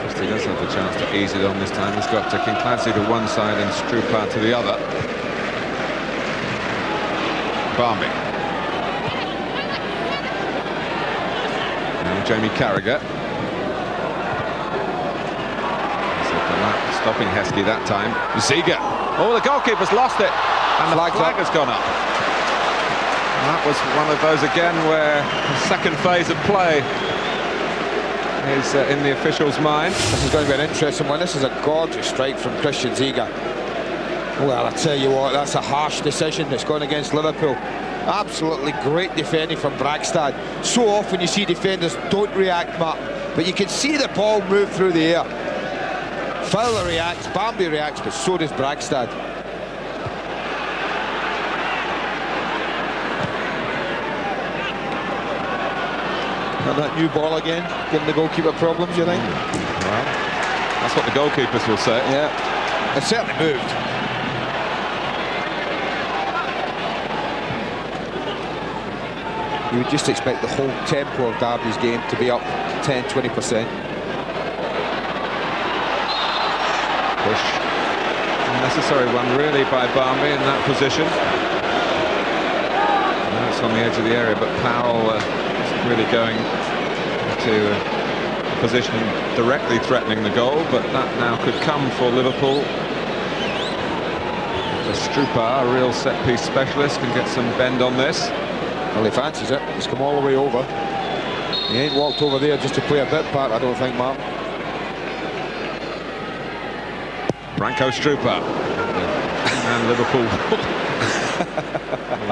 Christie does have the chance to ease it on this time. He's got Kinkladze to one side and Strupar to the other. Barmy. Now Jaime Carragher. Stopping Heskey that time. Ziga. Oh, the goalkeeper's lost it. And the flag has gone up. That was one of those again where the second phase of play is in the official's mind. This is going to be an interesting one. This is a gorgeous strike from Christian Ziga. Well, I tell you what, that's a harsh decision that's gone against Liverpool. Absolutely great defending from Bragstad. So often you see defenders don't react, Martin, but you can see the ball move through the air. Fowler reacts, Bambi reacts, but so does Bragstad. And that new ball again, giving the goalkeeper problems, you think? Well, that's what the goalkeepers will say. Yeah, it certainly moved. You would just expect the whole tempo of Derby's game to be up 10-20%. Push. Unnecessary one really by Barmy in that position. Now it's on the edge of the area, but Powell isn't really going to a position directly threatening the goal, but that now could come for Liverpool. Strupar, a real set-piece specialist, can get some bend on this. Well, he fancies it. He's come all the way over. He ain't walked over there just to play a bit part, I don't think, Mark. Branko Strupar. And Liverpool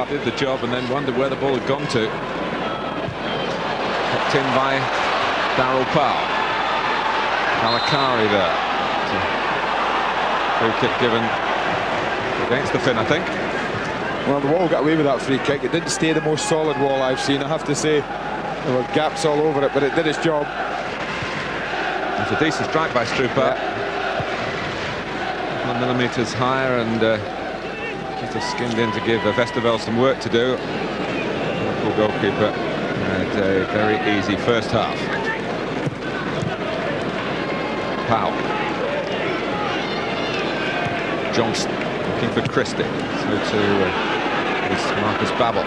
did the job and then wondered where the ball had gone to. Kept in by Darryl Powell. Valakari there. Free kick given against the Finn, I think. Well, the wall got away with that free kick. It didn't stay the most solid wall I've seen, I have to say. There were gaps all over it, but it did its job. It's a decent strike by Strupar. Yeah. 1 millimetres higher and just have skimmed in to give Westerveld some work to do. The Liverpool goalkeeper had a very easy first half. Powell. Johnson looking for Christie. So to is Markus Babbel.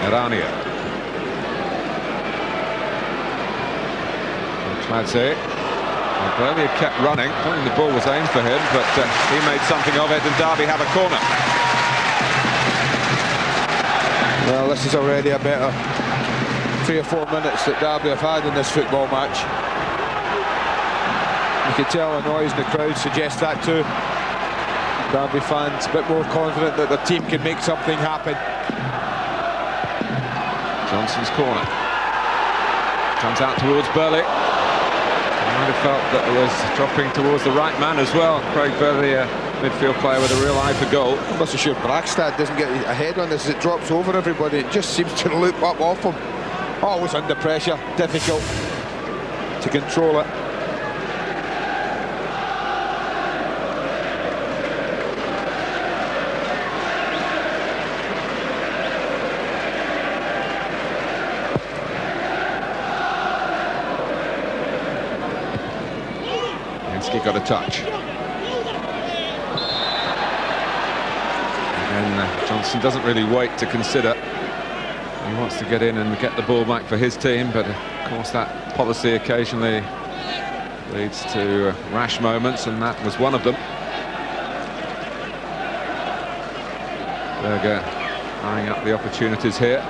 Eranio. Kinkladze. Burley had kept running. I don't think the ball was aimed for him, but he made something of it, and Derby have a corner. Well, this is already a better 3 or 4 minutes that Derby have had in this football match. You can tell the noise in the crowd suggests that too. Derby fans a bit more confident that their team can make something happen. Johnson's corner. Comes out towards Burley. I might have felt that it was dropping towards the right man as well. Craig Burley, a midfield player with a real eye for goal. I'm not so sure Bragstad doesn't get ahead on this as it drops over everybody. It just seems to loop up off him. Always under pressure, difficult to control it. Heskey got a touch. And Johnson doesn't really wait to consider. He wants to get in and get the ball back for his team, but of course that policy occasionally leads to rash moments, and that was one of them. Berger eyeing up the opportunities here.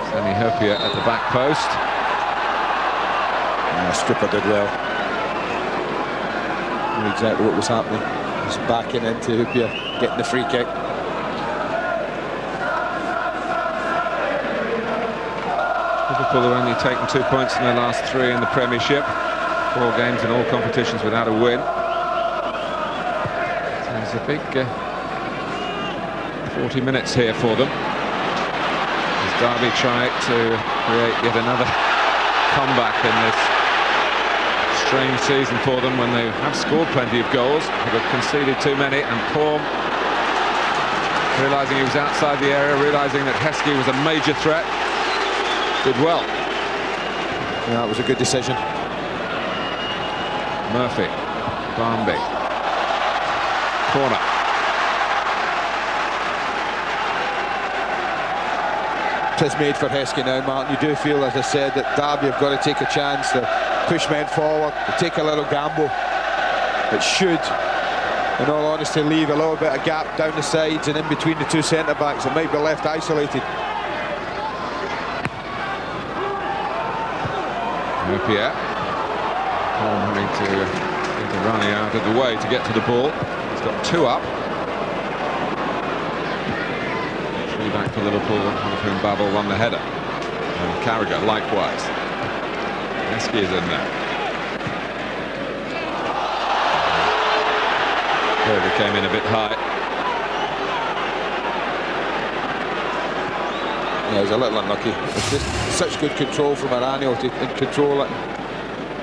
Sami Hyypiä at the back post. Strupar did well. Knew exactly what was happening. He's backing into Hyypiä, getting the free kick. Liverpool have only taken 2 points in their last 3 in the Premiership. 4 games in all competitions without a win. So there's a big 40 minutes here for them, as Derby try to create yet another comeback in this strange season for them, when they have scored plenty of goals. They've conceded too many, and Poom, realising he was outside the area, realising that Heskey was a major threat, did well. Yeah, that was a good decision. Murphy, Barmby, corner. It is made for Heskey now, Martin. You do feel, as I said, that Derby have got to take a chance to push men forward, to take a little gamble. It should, in all honesty, leave a little bit of gap down the sides and in between the 2 centre-backs that might be left isolated. Hyypiä. Poom having to get Eranio out of the way to get to the ball. He's got 2 up. 3 back for Liverpool, one of whom Babbel won the header. And Carragher likewise. Heskey is in there. Berger came in a bit high. Yeah, he's a little unlucky. It's just such good control from Eranio to control it.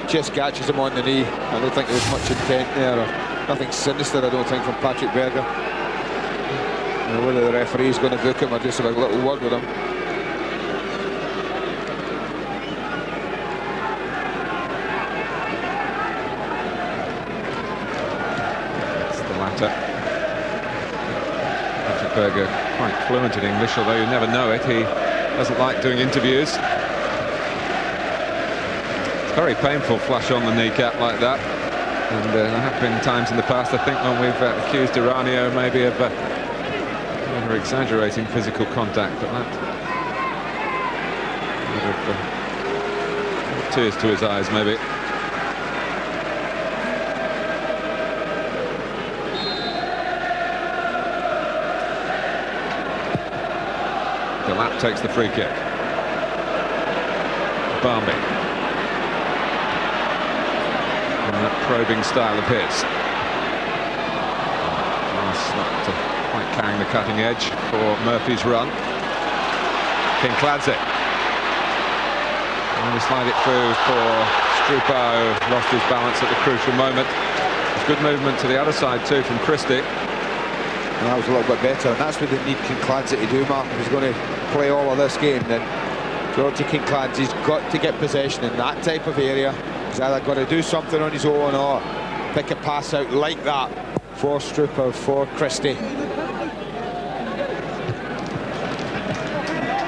Just catches him on the knee. I don't think there was much intent there, or nothing sinister, I don't think, from Patrik Berger. You know, whether the referee's going to book him or just have a little word with him. That's the latter. Patrik Berger, quite fluent in English, although you never know it. He doesn't like doing interviews. It's very painful, flush on the kneecap like that. And there have been times in the past, I think, when we've accused Eranio maybe of exaggerating physical contact, but that would have tears to his eyes, maybe. Delap takes the free kick. Barmby. In that probing style of his. Not quite carrying the cutting edge for Murphy's run. Kinkladze. And we slide it through for Strupar, who lost his balance at the crucial moment. There's good movement to the other side too from Christie. And that was a little bit better, and that's what they need Kinkladze to do, Mark. If he's going to play all of this game, then Georgi Kinkladze's got to get possession in that type of area. He's either got to do something on his own or pick a pass out like that for Strupar, for Christie.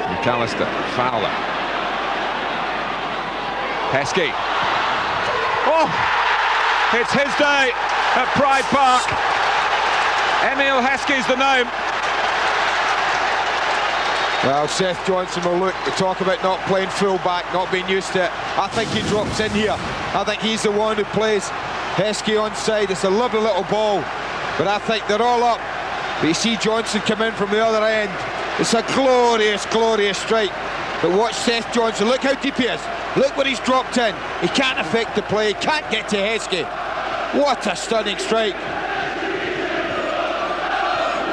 McAllister, Fowler. Heskey. Oh! It's his day at Pride Park. Emile Heskey's the name. Well, Seth Johnson will look. We talk about not playing full-back, not being used to it. I think he drops in here. I think he's the one who plays Heskey onside. It's a lovely little ball, but I think they're all up. But you see Johnson come in from the other end. It's a glorious, glorious strike. But watch Seth Johnson. Look how deep he is. Look where he's dropped in. He can't affect the play. He can't get to Heskey. What a stunning strike.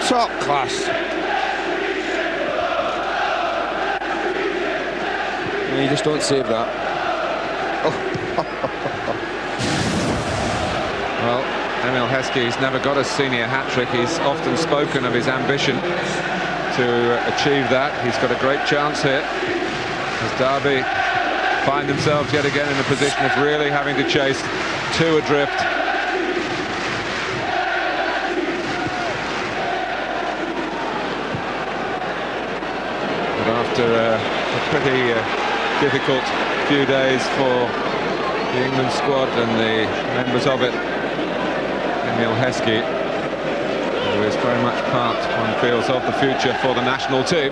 Top class. You just don't save that. Well, Emile Heskey's never got a senior hat-trick. He's often spoken of his ambition to achieve that. He's got a great chance here as Derby find themselves yet again in a position of really having to chase two adrift. But after a pretty difficult few days for the England squad and the members of it, Emile Heskey, who is very much part, one feels, of the future for the national team,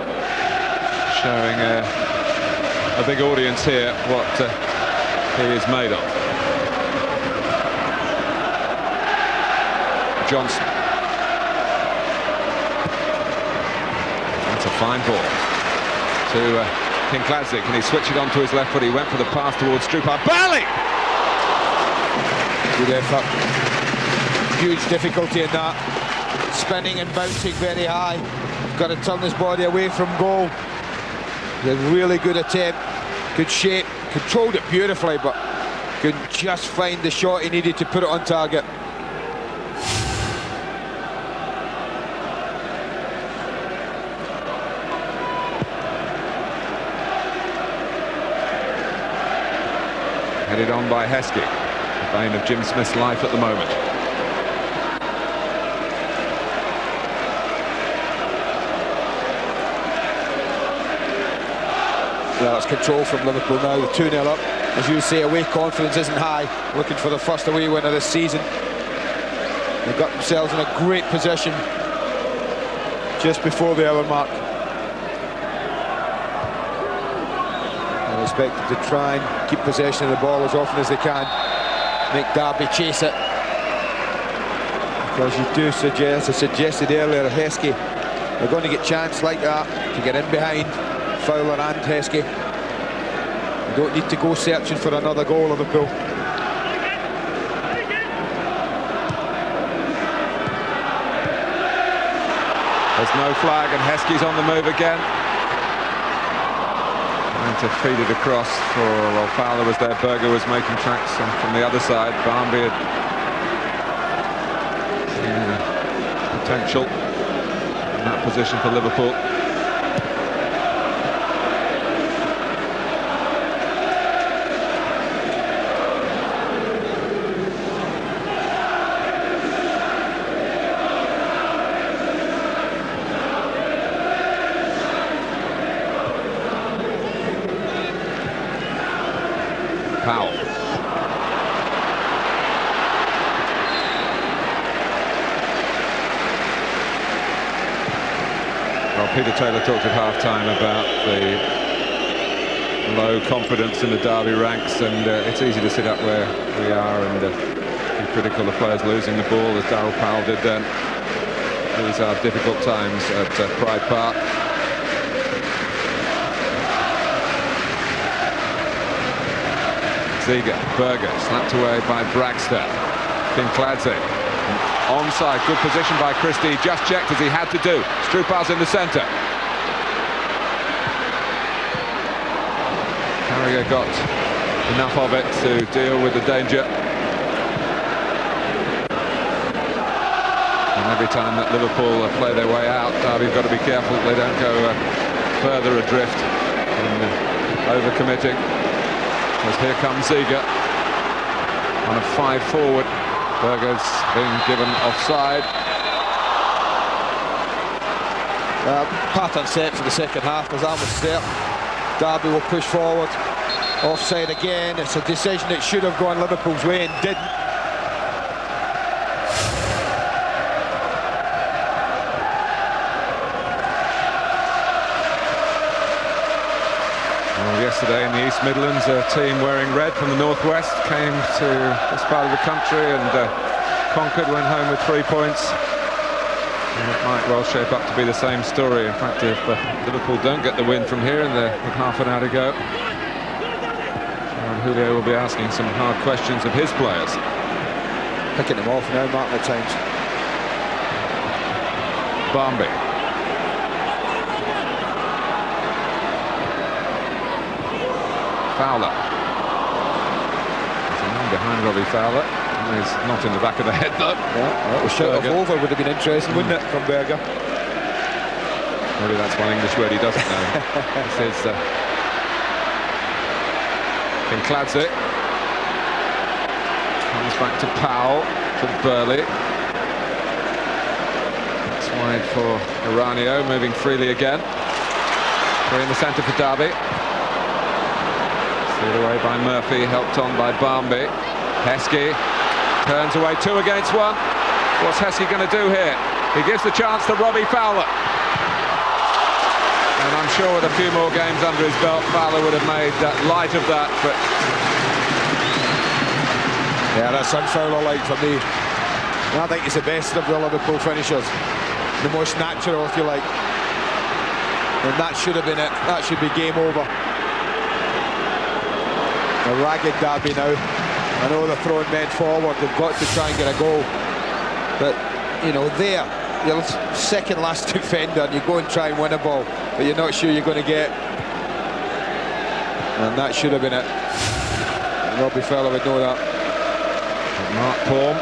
showing a big audience here what he is made of. Johnson. That's a fine ball to Kinkladze. Can he switch it onto his left foot? He went for the pass towards Strupar. Burley! Good effort. Huge difficulty in that. Spinning and bouncing very high. Got to turn his body away from goal. A really good attempt. Good shape. Controlled it beautifully, but couldn't just find the shot he needed to put it on target. Headed on by Heskey, the bane of Jim Smith's life at the moment. Well, it's control from Liverpool now, 2-0 up. As you say, away confidence isn't high, looking for the first away winner this season. They've got themselves in a great position just before the hour mark. Expected to try and keep possession of the ball as often as they can, make Derby chase it, because you do suggest, as suggested earlier, Heskey, they're going to get chance like that to get in behind Fowler and Heskey. You don't need to go searching for another goal, Liverpool. There's no flag and Heskey's on the move again. To feed it across for, well, Fowler was there, Berger was making tracks, and from the other side, Barnby had potential in that position for Liverpool. Powell. Well, Peter Taylor talked at half-time about the low confidence in the Derby ranks, and it's easy to sit up where we are and be critical of players losing the ball, as Darryl Powell did then. These are difficult times at Pride Park. Berger slapped away by Bragstad. Kinkladze onside, good position by Christie, just checked as he had to do. Strupar's in the centre. Carragher got enough of it to deal with the danger. And every time that Liverpool play their way out, Derby've got to be careful they don't go further adrift in overcommitting. As here comes Vegard on a 5 forward. Berger's been given offside. Pattern set for the second half was almost certain. Derby will push forward. Offside again. It's a decision that should have gone Liverpool's way and didn't. Well, yesterday in the East Midlands, a team wearing red from the northwest came to this part of the country and conquered, went home with 3 points. And it might well shape up to be the same story. In fact, if Liverpool don't get the win from here and they're with half an hour to go, Houllier will be asking some hard questions of his players. Picking them off now, Mark, at times. Barmby. Fowler. There's a man behind Robbie Fowler. He's not in the back of the head, though. Yeah, a shot of over would have been interesting, wouldn't it, from Berger? Maybe that's one English word he doesn't know. This is Kinkladze. Comes back to Powell, to Burley. It's wide for Eranio, moving freely again. We're in the centre for Derby. Steered away by Murphy, helped on by Barmby. Heskey turns away 2 against 1. What's Heskey going to do here? He gives the chance to Robbie Fowler. And I'm sure with a few more games under his belt, Fowler would have made light of that. But yeah, that's Fowler-like for me. And I think he's the best of the Liverpool finishers. The most natural, if you like. And that should have been it. That should be game over. A ragged Derby now. I know they're throwing men forward. They've got to try and get a goal. But, you know, you're second last defender and you go and try and win a ball, but you're not sure you're going to get. And that should have been it. Robbie Fowler would know that. Mart Poom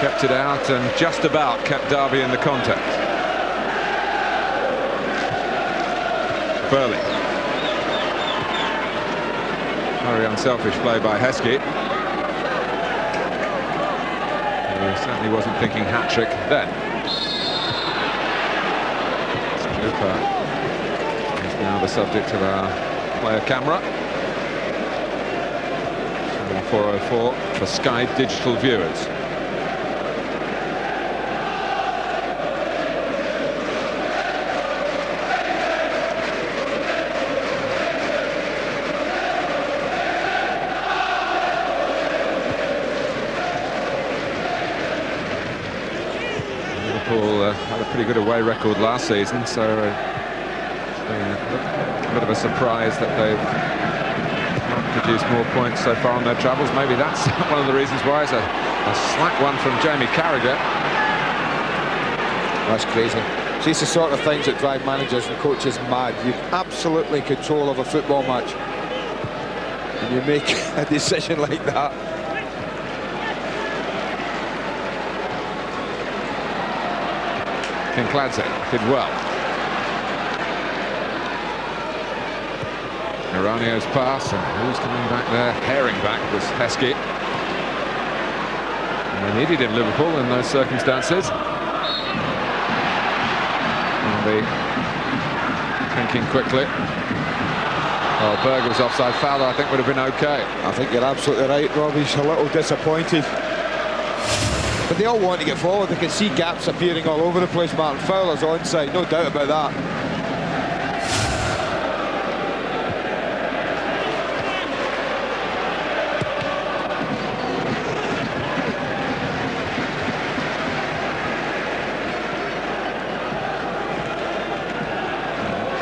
kept it out and just about kept Derby in the contest. Burley. Very unselfish play by Heskey. He certainly wasn't thinking hat-trick then. Strupar is now the subject of our player camera. 404 for Sky digital viewers. Had a pretty good away record last season, so it's been a bit of a surprise that they've not produced more points so far on their travels. Maybe that's one of the reasons why. It's a slack one from Jaime Carragher. That's crazy. See, it's the sort of things that drive managers and coaches mad. You've absolutely control of a football match, and you make a decision like that. Kinkladze did well. Eranio's pass, and who's coming back there? Herring back was Heskey. And they needed him, Liverpool, in those circumstances. And thinking quickly. Well, Berger's offside. Fowler, I think, would have been okay. I think you're absolutely right, Robbie's a little disappointed. But they all want to get forward. They can see gaps appearing all over the place. Martin Fowler's onside, no doubt about that.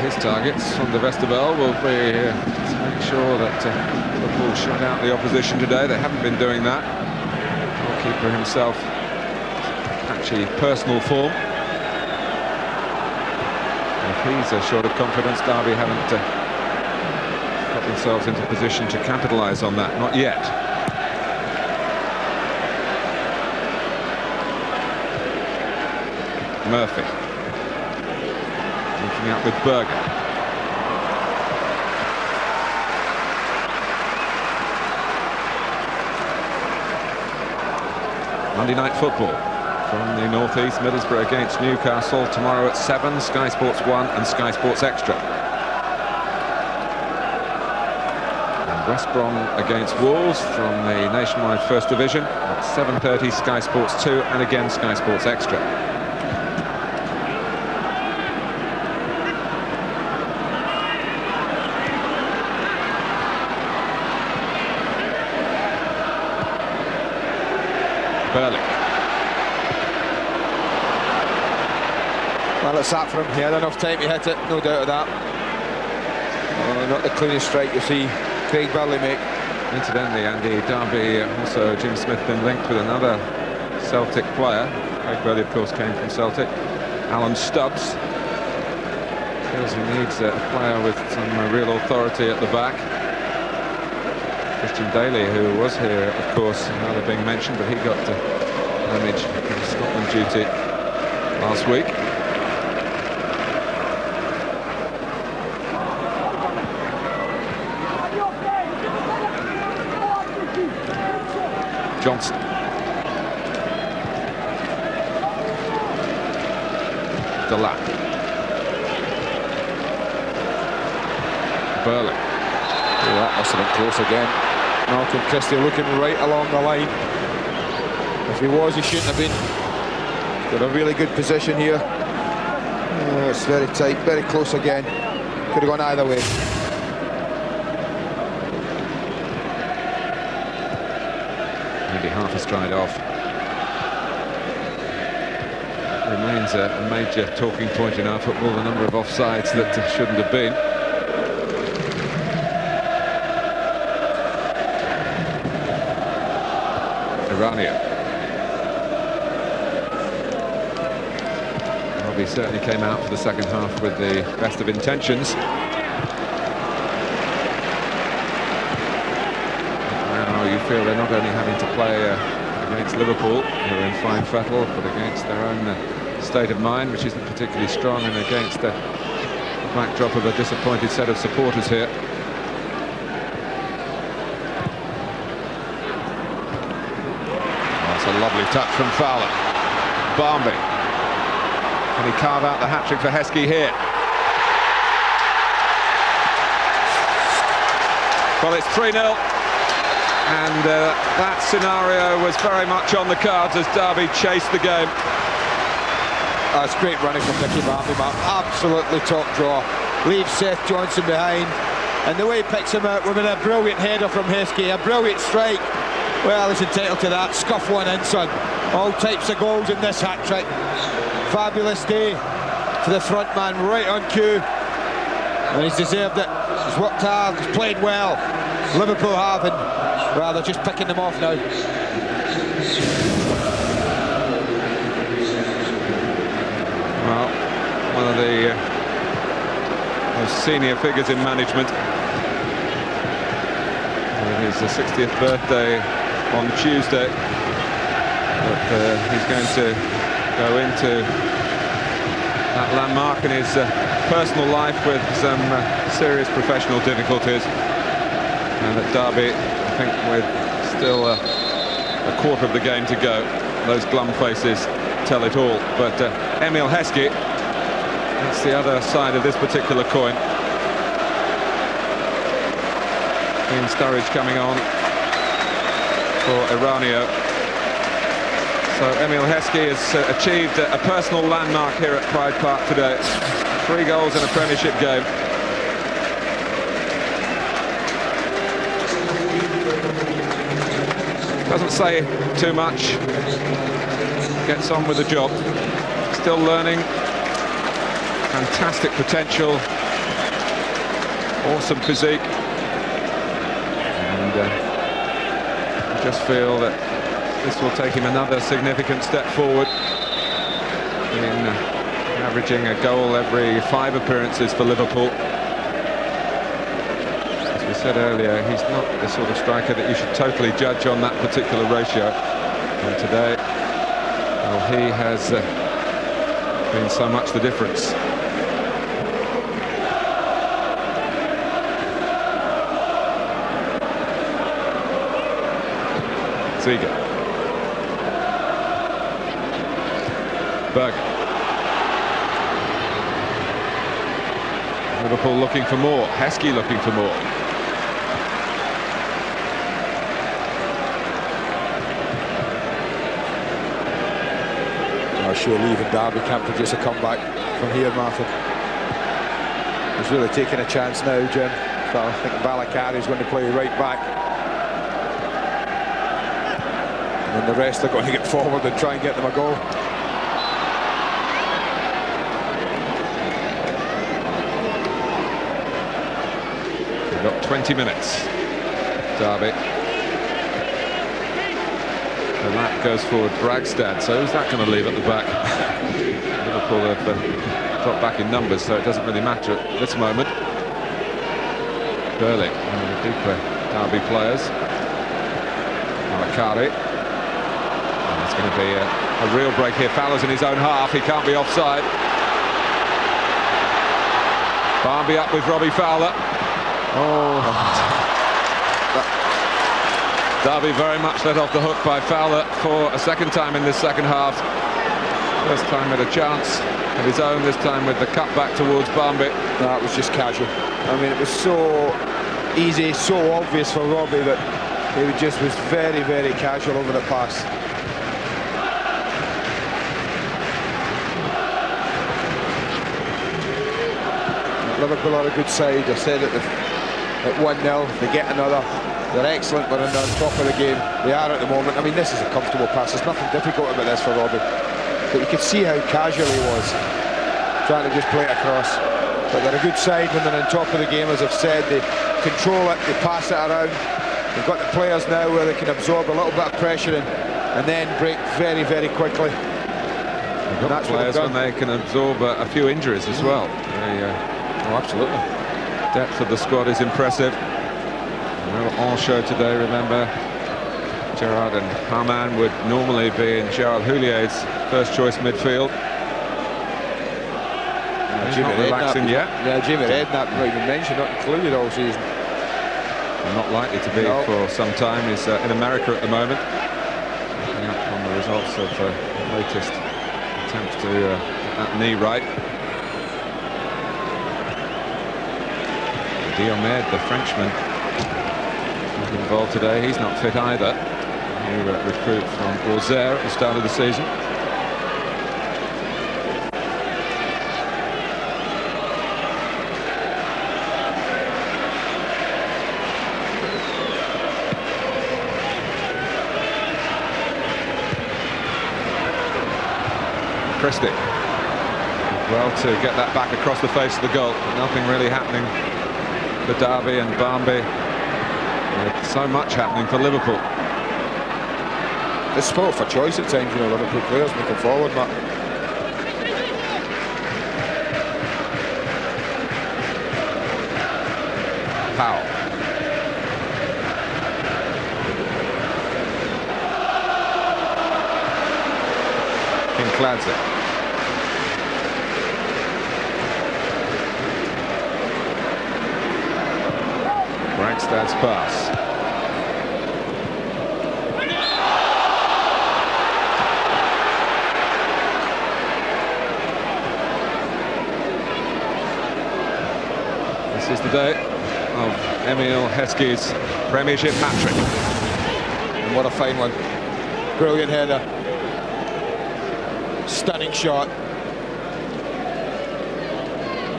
His targets on the Westerveld will be to make sure that Liverpool shut out the opposition today. They haven't been doing that. Goalkeeper himself, patchy personal form. If he's short of confidence, Derby haven't got themselves into position to capitalise on that. Not yet. Murphy. Looking out with Berger. Monday Night Football from the northeast. Middlesbrough against Newcastle tomorrow at 7. Sky Sports 1 and Sky Sports Extra. And West Brom against Wolves from the Nationwide First Division at 7:30. Sky Sports 2 and again Sky Sports Extra. Burley. Well, it's that for him. He had enough time to hit it, no doubt of that. Not the cleanest strike you see Craig Burley make. Incidentally, Andy, Derby, also Jim Smith been linked with another Celtic player. Craig Burley, of course, came from Celtic. Alan Stubbs. Feels he needs a player with some real authority at the back. Christian Daly, who was here, of course, rather being mentioned, but he got damage in Scotland duty last week. Johnson. Delap. Burley. Oh, that must have been close again. Malcolm Christie looking right along the line. If he was, he shouldn't have been. Got a really good position here. Oh, it's very tight, very close again. Could have gone either way. Maybe half a stride off. Remains a major talking point in our football, the number of offsides that shouldn't have been. Eranio. Robbie certainly came out for the second half with the best of intentions. Now you feel they're not only having to play against Liverpool, who are in fine fettle, but against their own state of mind, which isn't particularly strong, and against the backdrop of a disappointed set of supporters here. A lovely touch from Fowler. Barmby. Can he carve out the hat-trick for Heskey here? Well, it's 3-0. And that scenario was very much on the cards as Derby chased the game. That's great running from Nicky Barmby, Mark. Absolutely top draw. Leaves Seth Johnson behind. And the way he picks him out with a brilliant header from Heskey, a brilliant strike. Well, he's entitled to that. Scuff one in, son. All types of goals in this hat-trick. Fabulous day for the front man, right on cue. And he's deserved it. He's worked hard, he's played well. Liverpool have, and well, they're just picking them off now. Well, one of the most senior figures in management. It is the 60th birthday on Tuesday, but he's going to go into that landmark in his personal life with some serious professional difficulties. And at Derby, I think with still a quarter of the game to go, those glum faces tell it all. But Emile Heskey, that's the other side of this particular coin. Sturridge coming on for Eranio. So Emile Heskey has achieved a personal landmark here at Pride Park today. 3 goals in a Premiership game. Doesn't say too much. Gets on with the job. Still learning. Fantastic potential. Awesome physique. I just feel that this will take him another significant step forward in averaging a goal every 5 appearances for Liverpool. As we said earlier, he's not the sort of striker that you should totally judge on that particular ratio. And today, well, he has been so much the difference. Vegard. Berger. Liverpool looking for more. Heskey looking for more. I'm sure leaving Derby can't produce a comeback from here, Martin. He's really taking a chance now, Jim. So I think Valakari is going to play right back. And then the rest are going to get forward and try and get them a goal. We've got 20 minutes. Derby. The lap goes forward, Bragstad. So who's that going to leave at the back? Liverpool have dropped back in numbers, so it doesn't really matter at this moment. Burley, one of the deeper Derby players. Valakari. It's going to be a real break here. Fowler's in his own half. He can't be offside. Barmby up with Robbie Fowler. Derby very much let off the hook by Fowler for a second time in this second half. First time with a chance of his own, this time with the cut back towards Barmby. That was just casual. I mean, it was so easy, so obvious for Robbie that he just was very, very casual over the pass. Liverpool are a good side. I said it at 1-0, they get another. They're excellent, but on top of the game. They are at the moment. I mean, this is a comfortable pass. There's nothing difficult about this for Robbie. But you could see how casual he was, trying to just play it across. But they're a good side when they're on top of the game, as I've said. They control it, they pass it around. They've got the players now where they can absorb a little bit of pressure and then break very, very quickly. They've got players when they can absorb a few injuries as well. Oh, absolutely. Depth of the squad is impressive. All show today, remember, Gérard and Hamann would normally be in Gérard Houllier's first choice midfield. He's not relaxing yet. Yeah, Jimmy Redknapp, not even mentioned, not included all season. Not likely to be for some time. He's in America at the moment, looking up on the results of the latest attempts to get that knee right. Diomed, the Frenchman, involved today. He's not fit either. New recruit from Auxerre at the start of the season. Christie. Well, to get that back across the face of the goal, but nothing really happening for Derby and Barmby. So much happening for Liverpool. It's sport for choice at times, you know, Liverpool players making forward, Matt. Powell. Kinkladze. Bragstad's pass. This is the day of Emile Heskey's Premiership hat-trick. And what a fine one. Brilliant header. Stunning shot.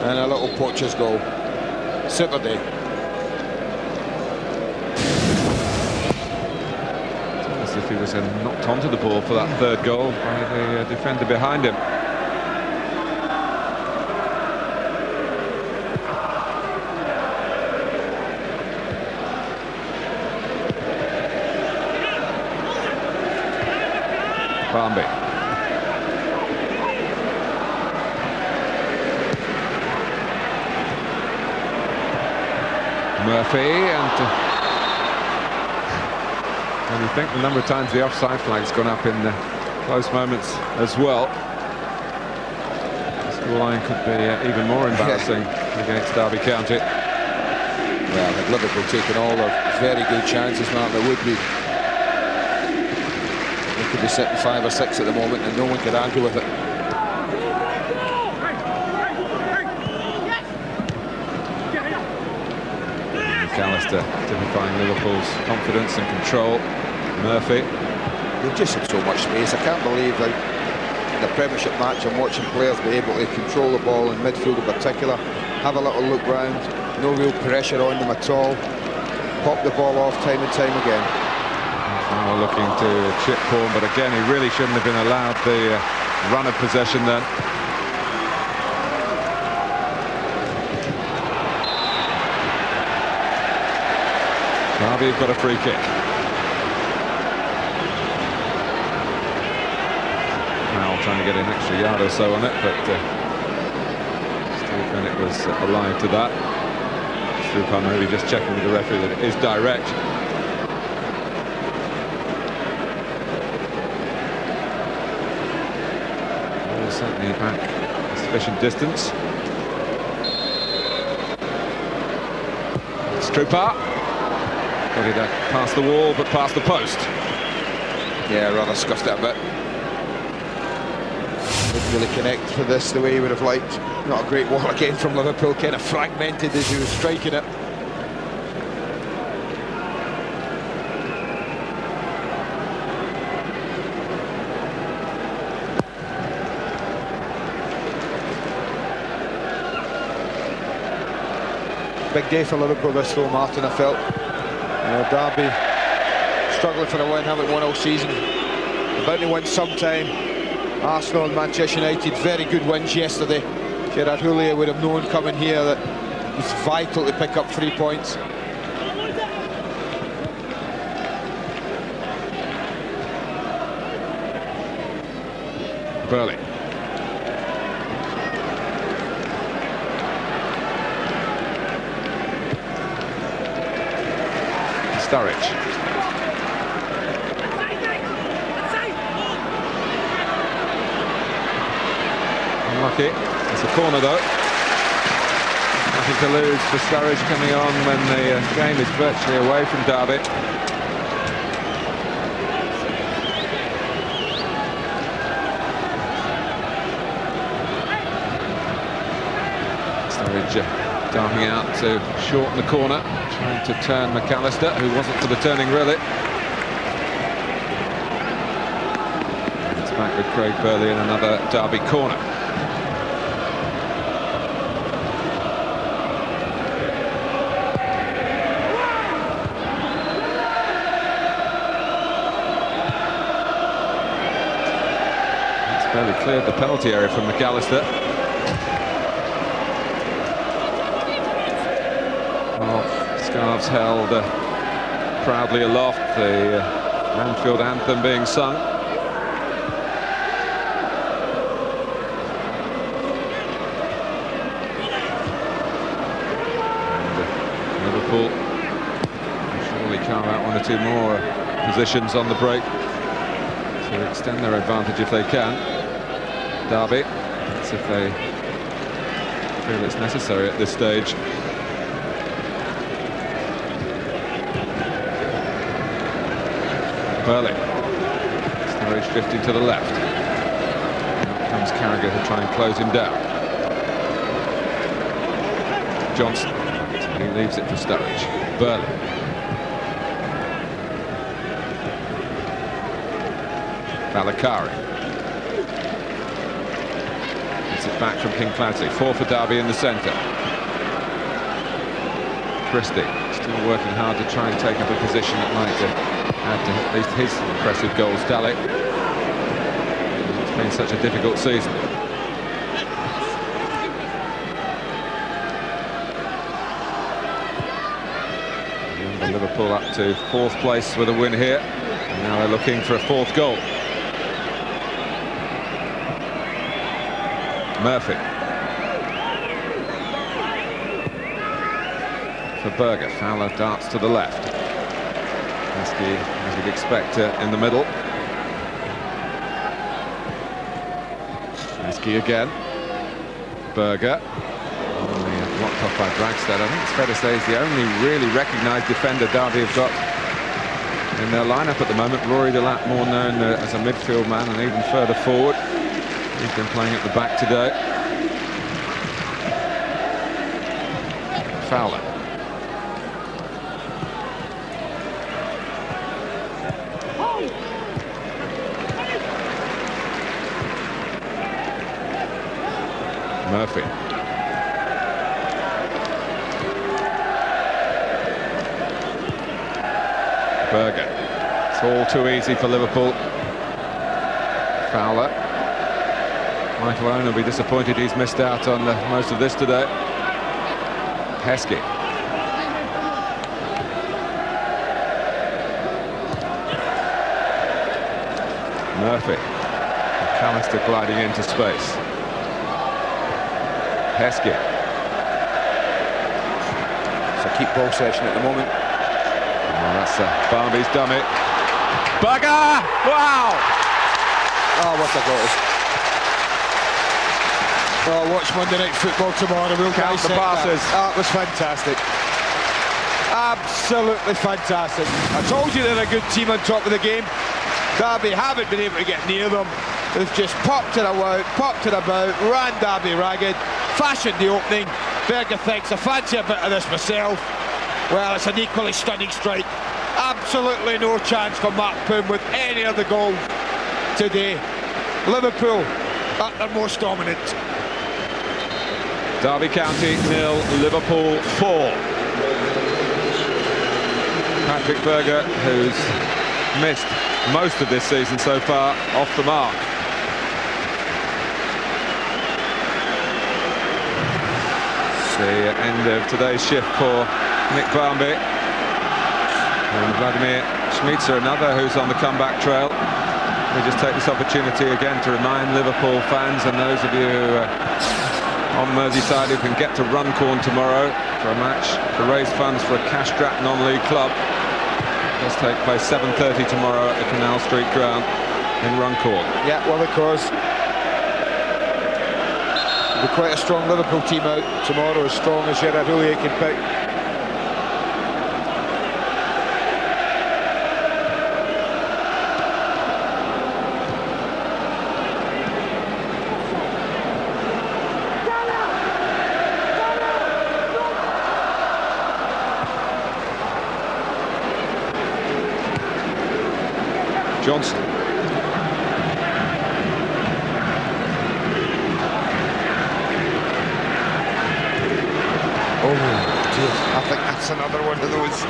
And a little poacher's goal. Super day. As if he was knocked onto the ball for that third goal by the defender behind him. Barmby. Murphy, and you think the number of times the offside flag's gone up in close moments as well. The scoreline could be even more embarrassing against Derby County. Well, with Liverpool taking all their very good chances, Mark, there would be. They could be sitting 5 or 6 at the moment, and no one could argue with it. McAllister typifying Liverpool's confidence and control. Murphy. They've just had so much space. I can't believe that in the Premiership match I'm watching players be able to control the ball in midfield in particular, have a little look round, no real pressure on them at all, pop the ball off time and time again. Now looking to chip Poom, but again he really shouldn't have been allowed the run of possession then. Derby have got a free kick. Powell trying to get an extra yard or so on it, but Steve Bennett was alive to that. Strupar maybe just checking with the referee that it is direct. Ball certainly back a sufficient distance. Strupar. Got it past the wall, but past the post. Yeah, rather scuffed it a bit. Didn't really connect for this the way he would have liked. Not a great wall again from Liverpool, kind of fragmented as he was striking it. Big day for Liverpool this though, Martin, I felt. Derby struggling for a win, haven't won all season. About to win sometime. Arsenal and Manchester United, very good wins yesterday. Gérard Houllier would have known coming here that it's vital to pick up 3 points. Burley. Sturridge. Unlucky. It's a corner though. Nothing to lose for Sturridge coming on when the game is virtually away from Derby. Sturridge darting out to shorten the corner, trying to turn McAllister, who wasn't for the turning really. It's back with Craig Burley in another Derby corner. It's barely cleared the penalty area from McAllister. Scarves held proudly aloft, the Anfield anthem being sung. And Liverpool will surely carve out 1 or 2 more positions on the break to extend their advantage if they can. Derby, that's if they feel it's necessary at this stage. Burley. Sturridge drifting to the left. Out comes Carragher to try and close him down. Johnson. He leaves it for Sturridge. Burley. Valakari. Gets it back from Kinkladze. 4 for Derby in the centre. Christie still working hard to try and take up a position that might add to at least his impressive goals tally. It's been such a difficult season. And Liverpool up to 4th place with a win here. And now they're looking for a 4th goal. Murphy. For Berger. Fowler darts to the left. Heskey, as you'd expect, in the middle. Heskey again. Berger. Only blocked off by Bragstad. I think it's fair to say he's the only really recognised defender Derby have got in their lineup at the moment. Rory Delap, more known as a midfield man and even further forward. He's been playing at the back today. Fowler. Murphy. Berger. It's all too easy for Liverpool. Fowler. Michael Owen will be disappointed he's missed out on most of this today. Heskey. Murphy. McAllister gliding into space. Heskey. It's a keep ball session at the moment. Oh, that's Barmby's dummy. Berger! Wow! Oh, what a goal. Oh, watch Monday Night Football tomorrow. We'll count the passes. That was fantastic. Absolutely fantastic. I told you they're a good team on top of the game. Derby haven't been able to get near them. They've just popped it about, ran Derby ragged, fashioned the opening. Berger thinks, I fancy a bit of this myself. Well, it's an equally stunning strike. Absolutely no chance for Mart Poom with any of the goals today. Liverpool at their most dominant. Derby County 0, Liverpool 4. Patrik Berger, who's missed most of this season so far, off the mark. It's the end of today's shift for Nick Barmby. And Vladimír Šmicer, another who's on the comeback trail. We just take this opportunity again to remind Liverpool fans and those of you on Merseyside who can get to Runcorn tomorrow for a match to raise funds for a cash-strapped non-league club. It does take place 7:30 tomorrow at the Canal Street ground in Runcorn. Yeah, well, of course. There'll be quite a strong Liverpool team out tomorrow, as strong as Gérard Houllier can pick. Johnson. Oh, dear. I think that's another one of those.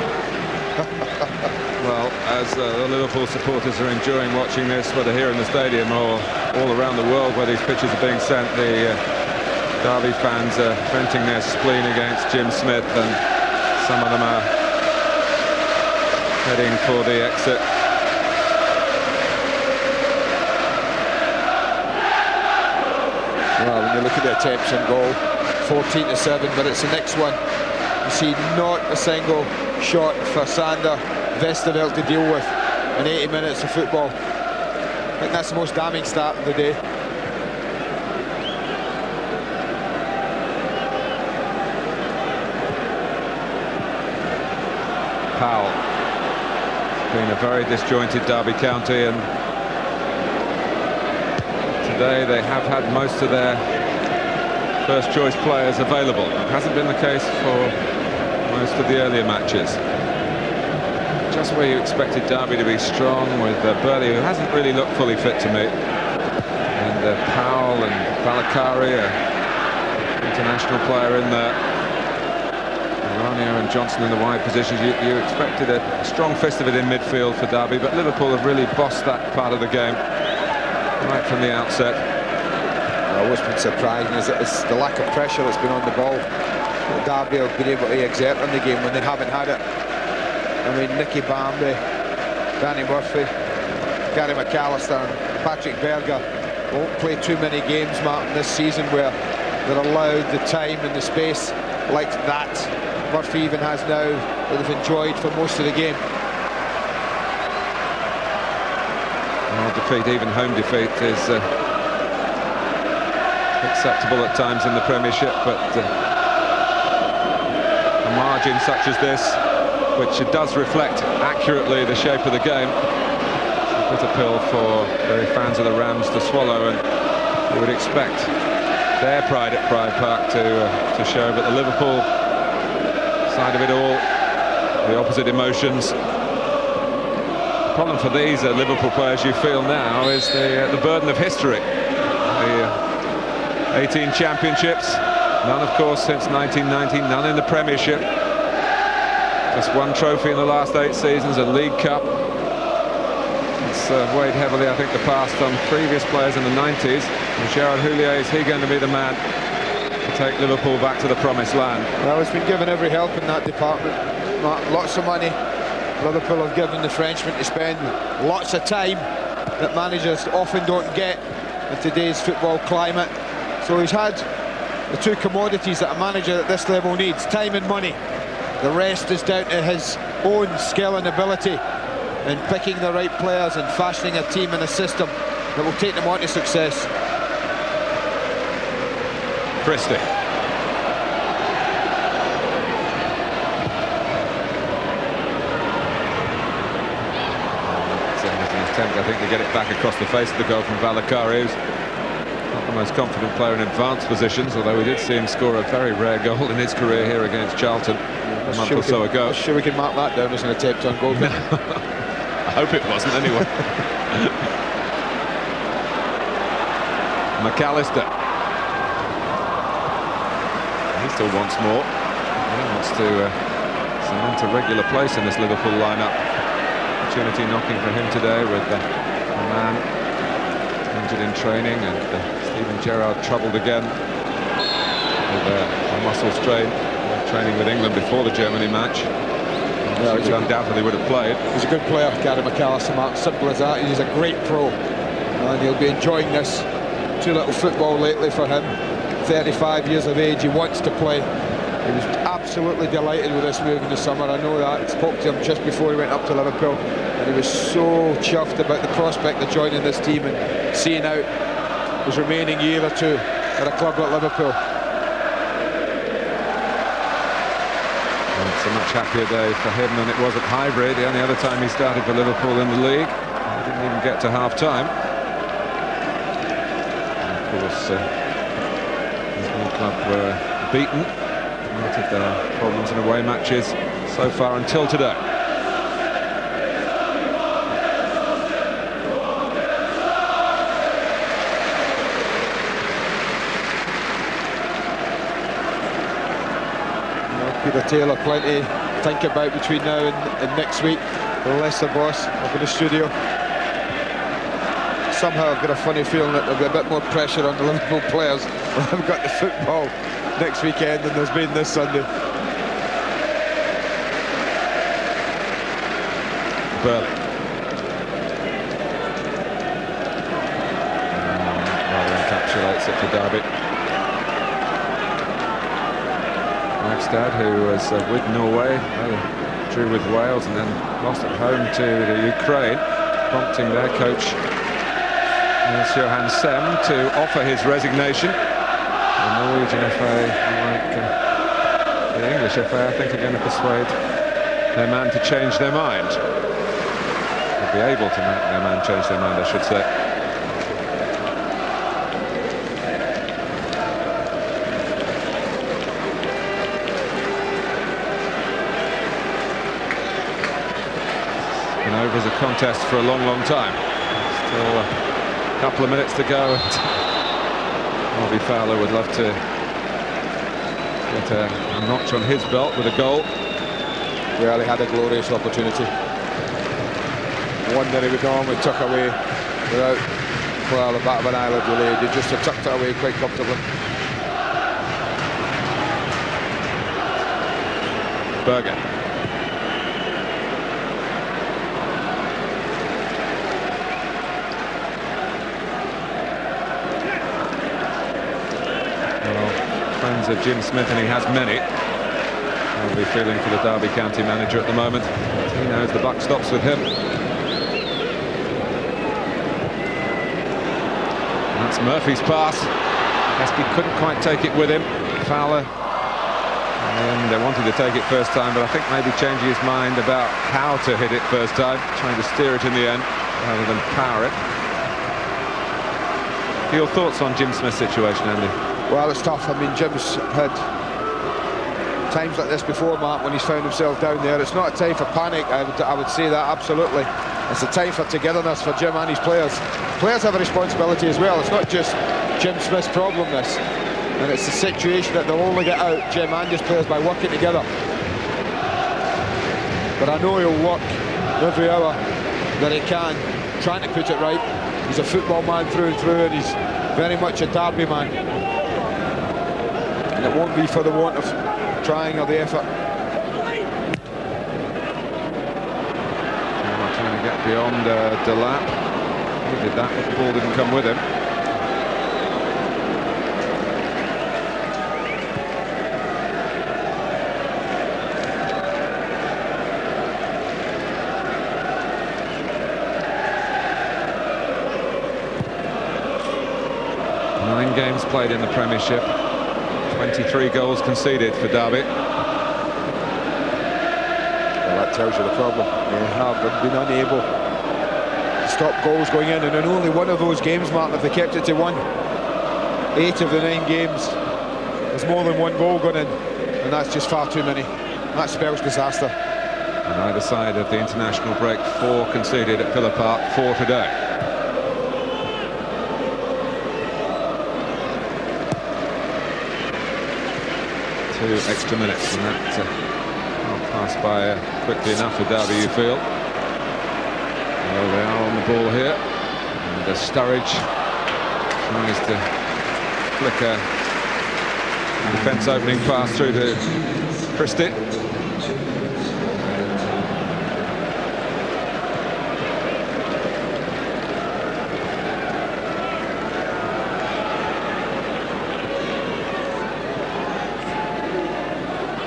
Well, as the Liverpool supporters are enjoying watching this, whether here in the stadium or all around the world where these pictures are being sent, the Derby fans are venting their spleen against Jim Smith, and some of them are heading for the exit. Well, when you look at the attempts on goal, 14-7, but it's the next one. You see not a single shot for Sander Westerveld to deal with in 80 minutes of football. I think that's the most damning start of the day. Powell. Been a very disjointed Derby County, and today they have had most of their first choice players available. It hasn't been the case for most of the earlier matches. Just where you expected Derby to be strong, with Burley, who hasn't really looked fully fit to me, and Powell and Valakari, an international player in there. Eranio and Johnson in the wide positions. You expected a strong fist of it in midfield for Derby, but Liverpool have really bossed that part of the game right from the outset. What's been surprising is it's the lack of pressure that's been on the ball that Derby have been able to exert on the game when they haven't had it. I mean, Nicky Barmby, Danny Murphy, Gary McAllister and Patrik Berger won't play too many games, Martin, this season where they're allowed the time and the space like that. Murphy even has now, that they've enjoyed for most of the game. Well, defeat, even home defeat, is acceptable at times in the Premiership, but a margin such as this, which it does reflect accurately the shape of the game, it's a bitter pill for the fans of the Rams to swallow, and you would expect their pride at Pride Park to show, but the Liverpool side of it all, the opposite emotions. The problem for these Liverpool players, you feel now, is the burden of history. The 18 championships, none of course since 1990, none in the Premiership. Just one trophy in the last 8 seasons, a League Cup. It's weighed heavily, I think, the past on previous players in the 90s. And Gérard Houllier, is he going to be the man to take Liverpool back to the promised land? Well, he's been given every help in that department. Lots of money. Liverpool have given the Frenchman to spend lots of time that managers often don't get in today's football climate. So he's had the two commodities that a manager at this level needs, time and money. The rest is down to his own skill and ability in picking the right players and fashioning a team and a system that will take them on to success. Christie. Attempt, I think, to get it back across the face of the goal from Valakari, who's not the most confident player in advanced positions, although we did see him score a very rare goal in his career here against Charlton a month or so ago. I'm sure we can mark that down as an attempt on goal. I hope it wasn't anyway. McAllister. He still wants more. He wants to cement a regular place in this Liverpool lineup. Opportunity knocking for him today with a man injured in training, and Steven Gérard troubled again with a muscle strain, training with England before the Germany match. Yeah, he undoubtedly would have played. He's a good player, Gary McAllister, Mark. Simple as that. He's a great pro, and he'll be enjoying this too little football lately for him. 35 years of age, he wants to play. He was absolutely delighted with this move in the summer. I know that. I spoke to him just before he went up to Liverpool, and he was so chuffed about the prospect of joining this team and seeing out his remaining year or two at a club like Liverpool. It's a much happier day for him than it was at Highbury, the only other time he started for Liverpool in the league. He didn't even get to half-time. Of course, his new club were beaten. Noted their problems in away matches so far until today. Peter Taylor, plenty to think about between now and next week. The Leicester boss up in the studio. Somehow I've got a funny feeling that there'll be a bit more pressure on the Liverpool players when they've got the football next weekend than there's been this Sunday. Burley. Rather encapsulates it for Derby. Bragstad, who was with Norway, drew with Wales and then lost at home to the Ukraine, prompting their coach Johan Sem to offer his resignation. The Norwegian FA, like the English FA, I think are going to persuade their man to change their mind. They'll be able to make their man change their mind, I should say. Over as a contest for a long, long time. Still a couple of minutes to go. Robbie Fowler would love to get a notch on his belt with a goal. Well, he had a glorious opportunity. One that he would normally tuck away without, well, the bat of an eyelid really. He just tucked it away quite comfortably. Berger. Friends of Jim Smith, and he has many. I'll be feeling for the Derby County manager at the moment. He knows the buck stops with him. And that's Murphy's pass. Heskey couldn't quite take it with him. Fowler, and they wanted to take it first time, but I think maybe changing his mind about how to hit it first time, trying to steer it in the end rather than power it. Your thoughts on Jim Smith's situation, Andy? Well, it's tough. I mean, Jim's had times like this before, Mark, when he's found himself down there. It's not a time for panic, I would say that, absolutely. It's a time for togetherness for Jim and his players. Players have a responsibility as well. It's not just Jim Smith's problem, this. And it's a situation that they'll only get out, Jim and his players, by working together. But I know he'll work every hour that he can, trying to put it right. He's a football man through and through, and he's very much a derby man. And it won't be for the want of trying or the effort. Trying to get beyond Delap. He did that, but the ball didn't come with him. Games played in the Premiership, 23 goals conceded for Derby. Well, that tells you the problem. They have been unable to stop goals going in, and in only one of those games, Martin, if they kept it to 1, 8 of the 9 games, there's more than 1 goal going in, and that's just far too many. That spells disaster. On either side of the international break, 4 conceded at Villa Park, 4 today. 2 extra minutes, and that can't pass by quickly enough for Derby, you feel. Well, they are on the ball here, and Sturridge tries to flick a defence opening pass through to Christie.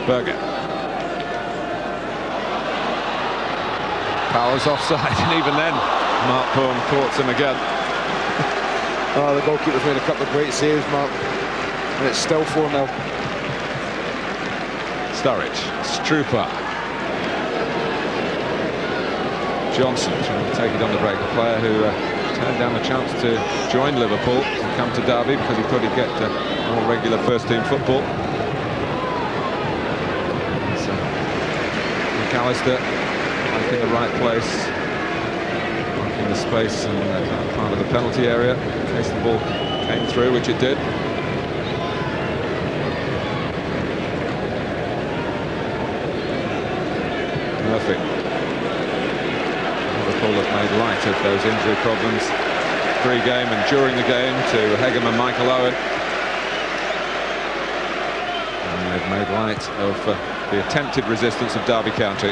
Berger. Powell's offside, and even then Mart Poom caught him again. Oh, the goalkeeper's made a couple of great saves, Mark, and it's still 4-0. Sturridge, Strupar. Johnson trying to take it on the break, a player who turned down the chance to join Liverpool and come to Derby because he thought he'd get more regular first-team football. McAllister in the right place, marking the space and part of the penalty area in case the ball came through, which it did. Murphy. Liverpool have made light of those injury problems pre-game and during the game to Heggem and Michael Owen. And they've made light of the attempted resistance of Derby County.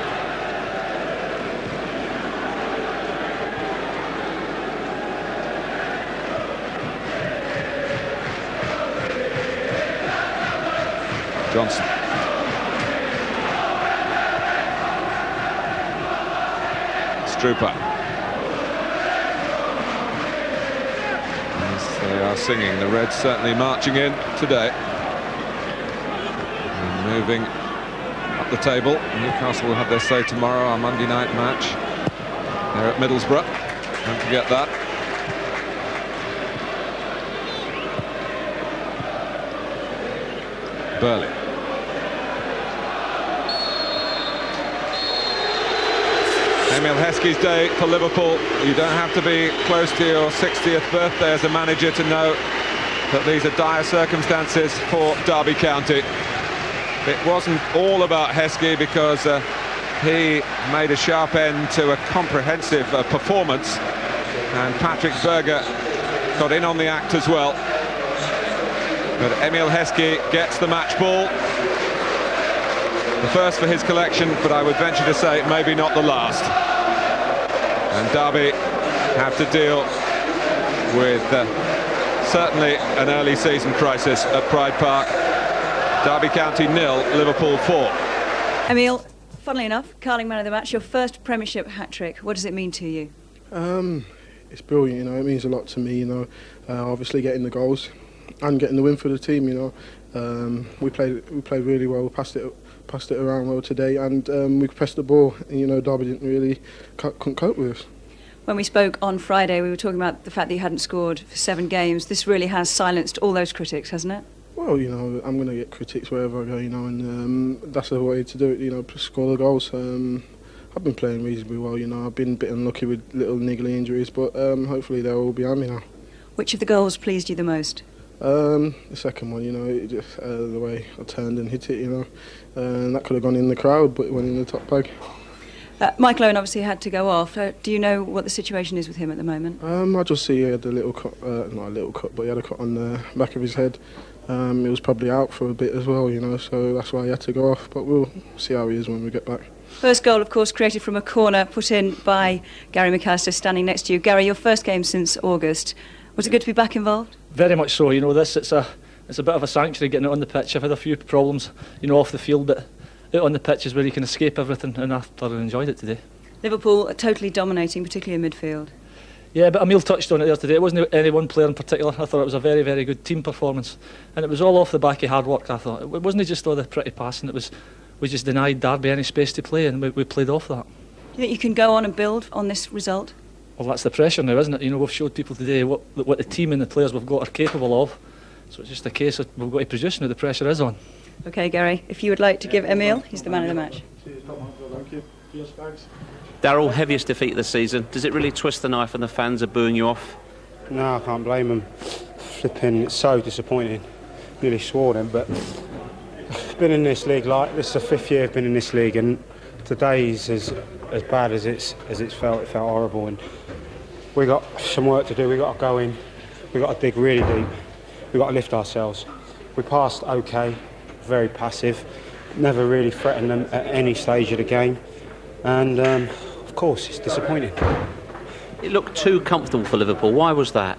Johnson. Strupar. As they are singing, the Reds certainly marching in today. And moving the table. Newcastle will have their say tomorrow, our Monday night match. They're at Middlesbrough. Don't forget that. Burley. Emile Heskey's day for Liverpool. You don't have to be close to your 60th birthday as a manager to know that these are dire circumstances for Derby County. It wasn't all about Heskey because he made a sharp end to a comprehensive performance, and Patrik Berger got in on the act as well. But Emile Heskey gets the match ball. The first for his collection, but I would venture to say maybe not the last. And Derby have to deal with certainly an early season crisis at Pride Park. Derby County 0, Liverpool 4. Emile, funnily enough, Carling man of the match, your first Premiership hat-trick. What does it mean to you? It's brilliant, you know. It means a lot to me, you know. Obviously getting the goals and getting the win for the team, you know. We played really well. We passed it around well today, and we pressed the ball. And, you know, Derby couldn't cope with us. When we spoke on Friday, we were talking about the fact that you hadn't scored for 7 games. This really has silenced all those critics, hasn't it? Well, you know, I'm going to get critics wherever I go, you know, and that's the way to do it, you know, score the goals. I've been playing reasonably well, you know. I've been a bit unlucky with little niggly injuries, but hopefully they'll all be on me now. Which of the goals pleased you the most? The second one, it just the way I turned and hit it, and that could have gone in the crowd, but it went in the top bag. Michael Owen obviously had to go off. Do you know what the situation is with him at the moment? I just see he had a little cut, not a little cut, but he had a cut on the back of his head. He was probably out for a bit as well, so that's why he had to go off. But we'll see how he is when we get back. First goal, of course, created from a corner, put in by Gary McAllister, standing next to you. Gary, your first game since August. Was it good to be back involved? Very much so. It's a bit of a sanctuary getting it on the pitch. I've had a few problems, off the field, but out on the pitch is where you can escape everything, and I thoroughly enjoyed it today. Liverpool are totally dominating, particularly in midfield. Yeah, but Emile touched on it there today. It wasn't any one player in particular. I thought it was a very, very good team performance, and it was all off the back of hard work. I thought it wasn't just all the pretty passing. We just denied Derby any space to play, and we played off that. Do you think you can go on and build on this result? Well, that's the pressure now, isn't it? We've showed people today what the team and the players we've got are capable of. So it's just a case of we've got to produce now. The pressure is on. OK, Gary, if you would like to give Emile, he's the man of the match. Thank you. Yes, thanks. Darryl, heaviest defeat of the season. Does it really twist the knife and the fans are booing you off? No, I can't blame them. Flipping, it's so disappointing. Nearly swore them, but been in this league, this is the 5th year I've been in this league, and today's as bad as it's felt. It felt horrible, and we got some work to do. We got to go in. We got to dig really deep. We got to lift ourselves. We passed okay, very passive, never really threatened them at any stage of the game, and of course it's disappointing. It looked too comfortable for Liverpool. Why was that?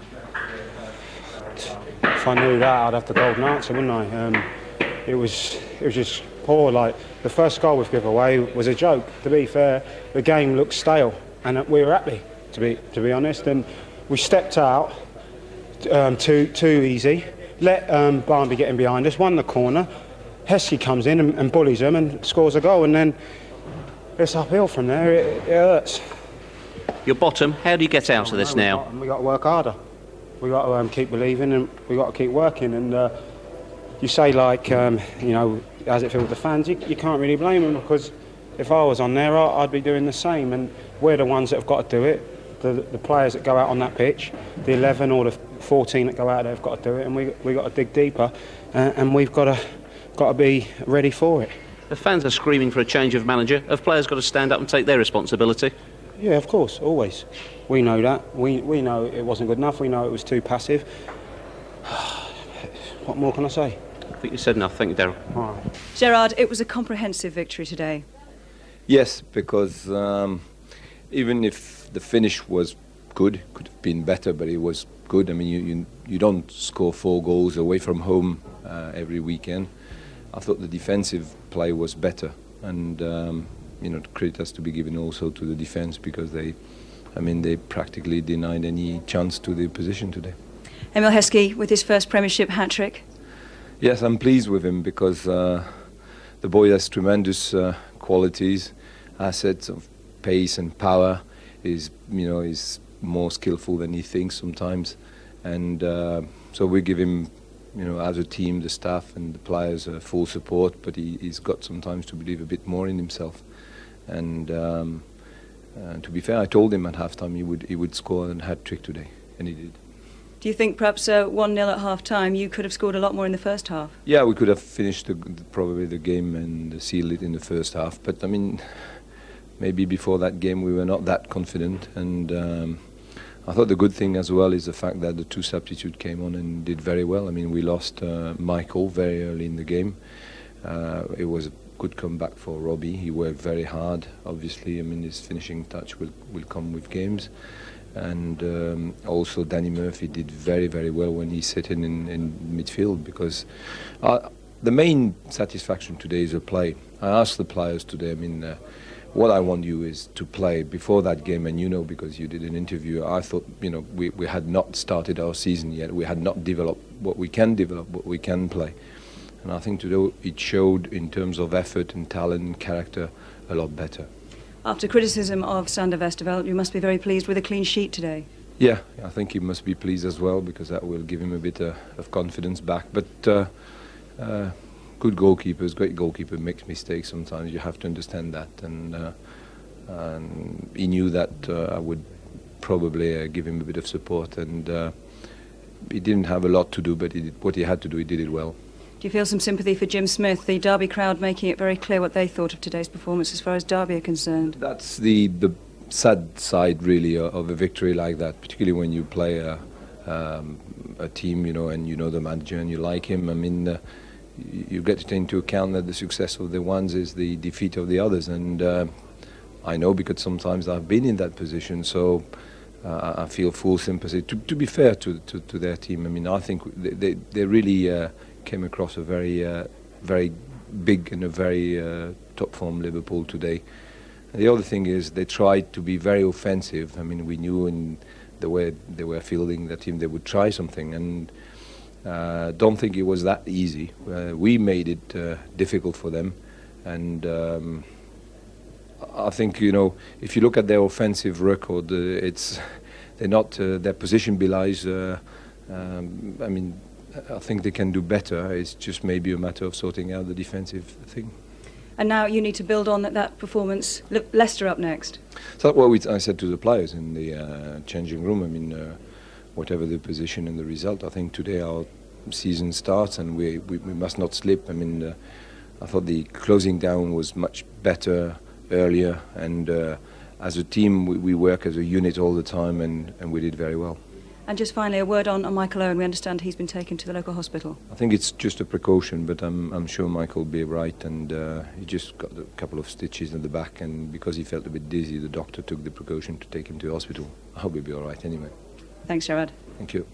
If I knew that, I'd have the golden answer, wouldn't I? It was just poor. Like the first goal we've given away was a joke. To be fair, the game looked stale, and we were happy to be honest. And we stepped out too easy. Let Barnby get in behind us. Won the corner. Heskey comes in and bullies him and scores a goal, and then it's uphill from there. It hurts. You're bottom. How do you get out of this now? We got to work harder. We got to keep believing, and we got to keep working. And you say how's it feel with the fans? You can't really blame them, because if I was on there, I'd be doing the same. And we're the ones that have got to do it. The players that go out on that pitch, the 11 or the 14 that go out there have got to do it, and we got to dig deeper, and we've got to be ready for it. The fans are screaming for a change of manager. Have players got to stand up and take their responsibility? Yeah, of course, always. We know that. We know it wasn't good enough. We know it was too passive. What more can I say? I think you said enough. Thank you, Darryl. All right. Gérard, it was a comprehensive victory today. Yes, because even if the finish was good, could have been better, but it was good. I mean, you don't score 4 goals away from home every weekend. I thought the defensive play was better, and credit has to be given also to the defence, because they practically denied any chance to the opposition today. Emile Heskey with his first Premiership hat-trick. Yes, I'm pleased with him, because the boy has tremendous qualities, assets of pace and power. Is more skillful than he thinks sometimes, and so we give him, as a team, the staff and the players, full support. But he's got sometimes to believe a bit more in himself. And to be fair, I told him at halftime he would score a hat-trick today, and he did. Do you think perhaps 1-0 at half-time, you could have scored a lot more in the first half? Yeah, we could have finished probably the game and sealed it in the first half. But I mean, maybe before that game we were not that confident, and I thought the good thing as well is the fact that the 2 substitutes came on and did very well. I mean, we lost Michael very early in the game. It was a good comeback for Robbie. He worked very hard. Obviously, I mean, his finishing touch will come with games. And also Danny Murphy did very, very well when he's sitting in midfield, because the main satisfaction today is the play. I asked the players today, what I want you is to play before that game, and because you did an interview, I thought, we had not started our season yet. We had not developed what we can develop, what we can play. And I think today it showed in terms of effort and talent and character a lot better. After criticism of Sander Westerveld, you must be very pleased with a clean sheet today. Yeah, I think he must be pleased as well, because that will give him a bit of confidence back. But good goalkeepers, great goalkeeper makes mistakes sometimes. You have to understand that, and he knew that I would probably give him a bit of support, and he didn't have a lot to do, but what he had to do, he did it well. Do you feel some sympathy for Jim Smith, the Derby crowd making it very clear what they thought of today's performance as far as Derby are concerned? That's the sad side, really, of a victory like that, particularly when you play a team, you know, and you know the manager and you like him. I mean, you get to take into account that the success of the ones is the defeat of the others, and I know because sometimes I've been in that position, so I feel full sympathy. To be fair to their team, I mean, I think they really came across a very big and a very top form Liverpool today. And the other thing is they tried to be very offensive. I mean, we knew in the way they were fielding the team they would try something, and don't think it was that easy. We made it difficult for them, and I think, you know, if you look at their offensive record, they're not their position belies. I mean, I think they can do better. It's just maybe a matter of sorting out the defensive thing. And now you need to build on that performance. Leicester up next. So what I said to the players in the changing room. I mean, whatever the position and the result, I think today our season starts and we must not slip. I mean, I thought the closing down was much better earlier, and as a team we work as a unit all the time, and we did very well. And just finally, a word on Michael Owen. We understand he's been taken to the local hospital. I think it's just a precaution, but I'm sure Michael will be right, and he just got a couple of stitches in the back, and because he felt a bit dizzy, the doctor took the precaution to take him to the hospital. I hope he'll be all right anyway. Thanks, Gérard. Thank you.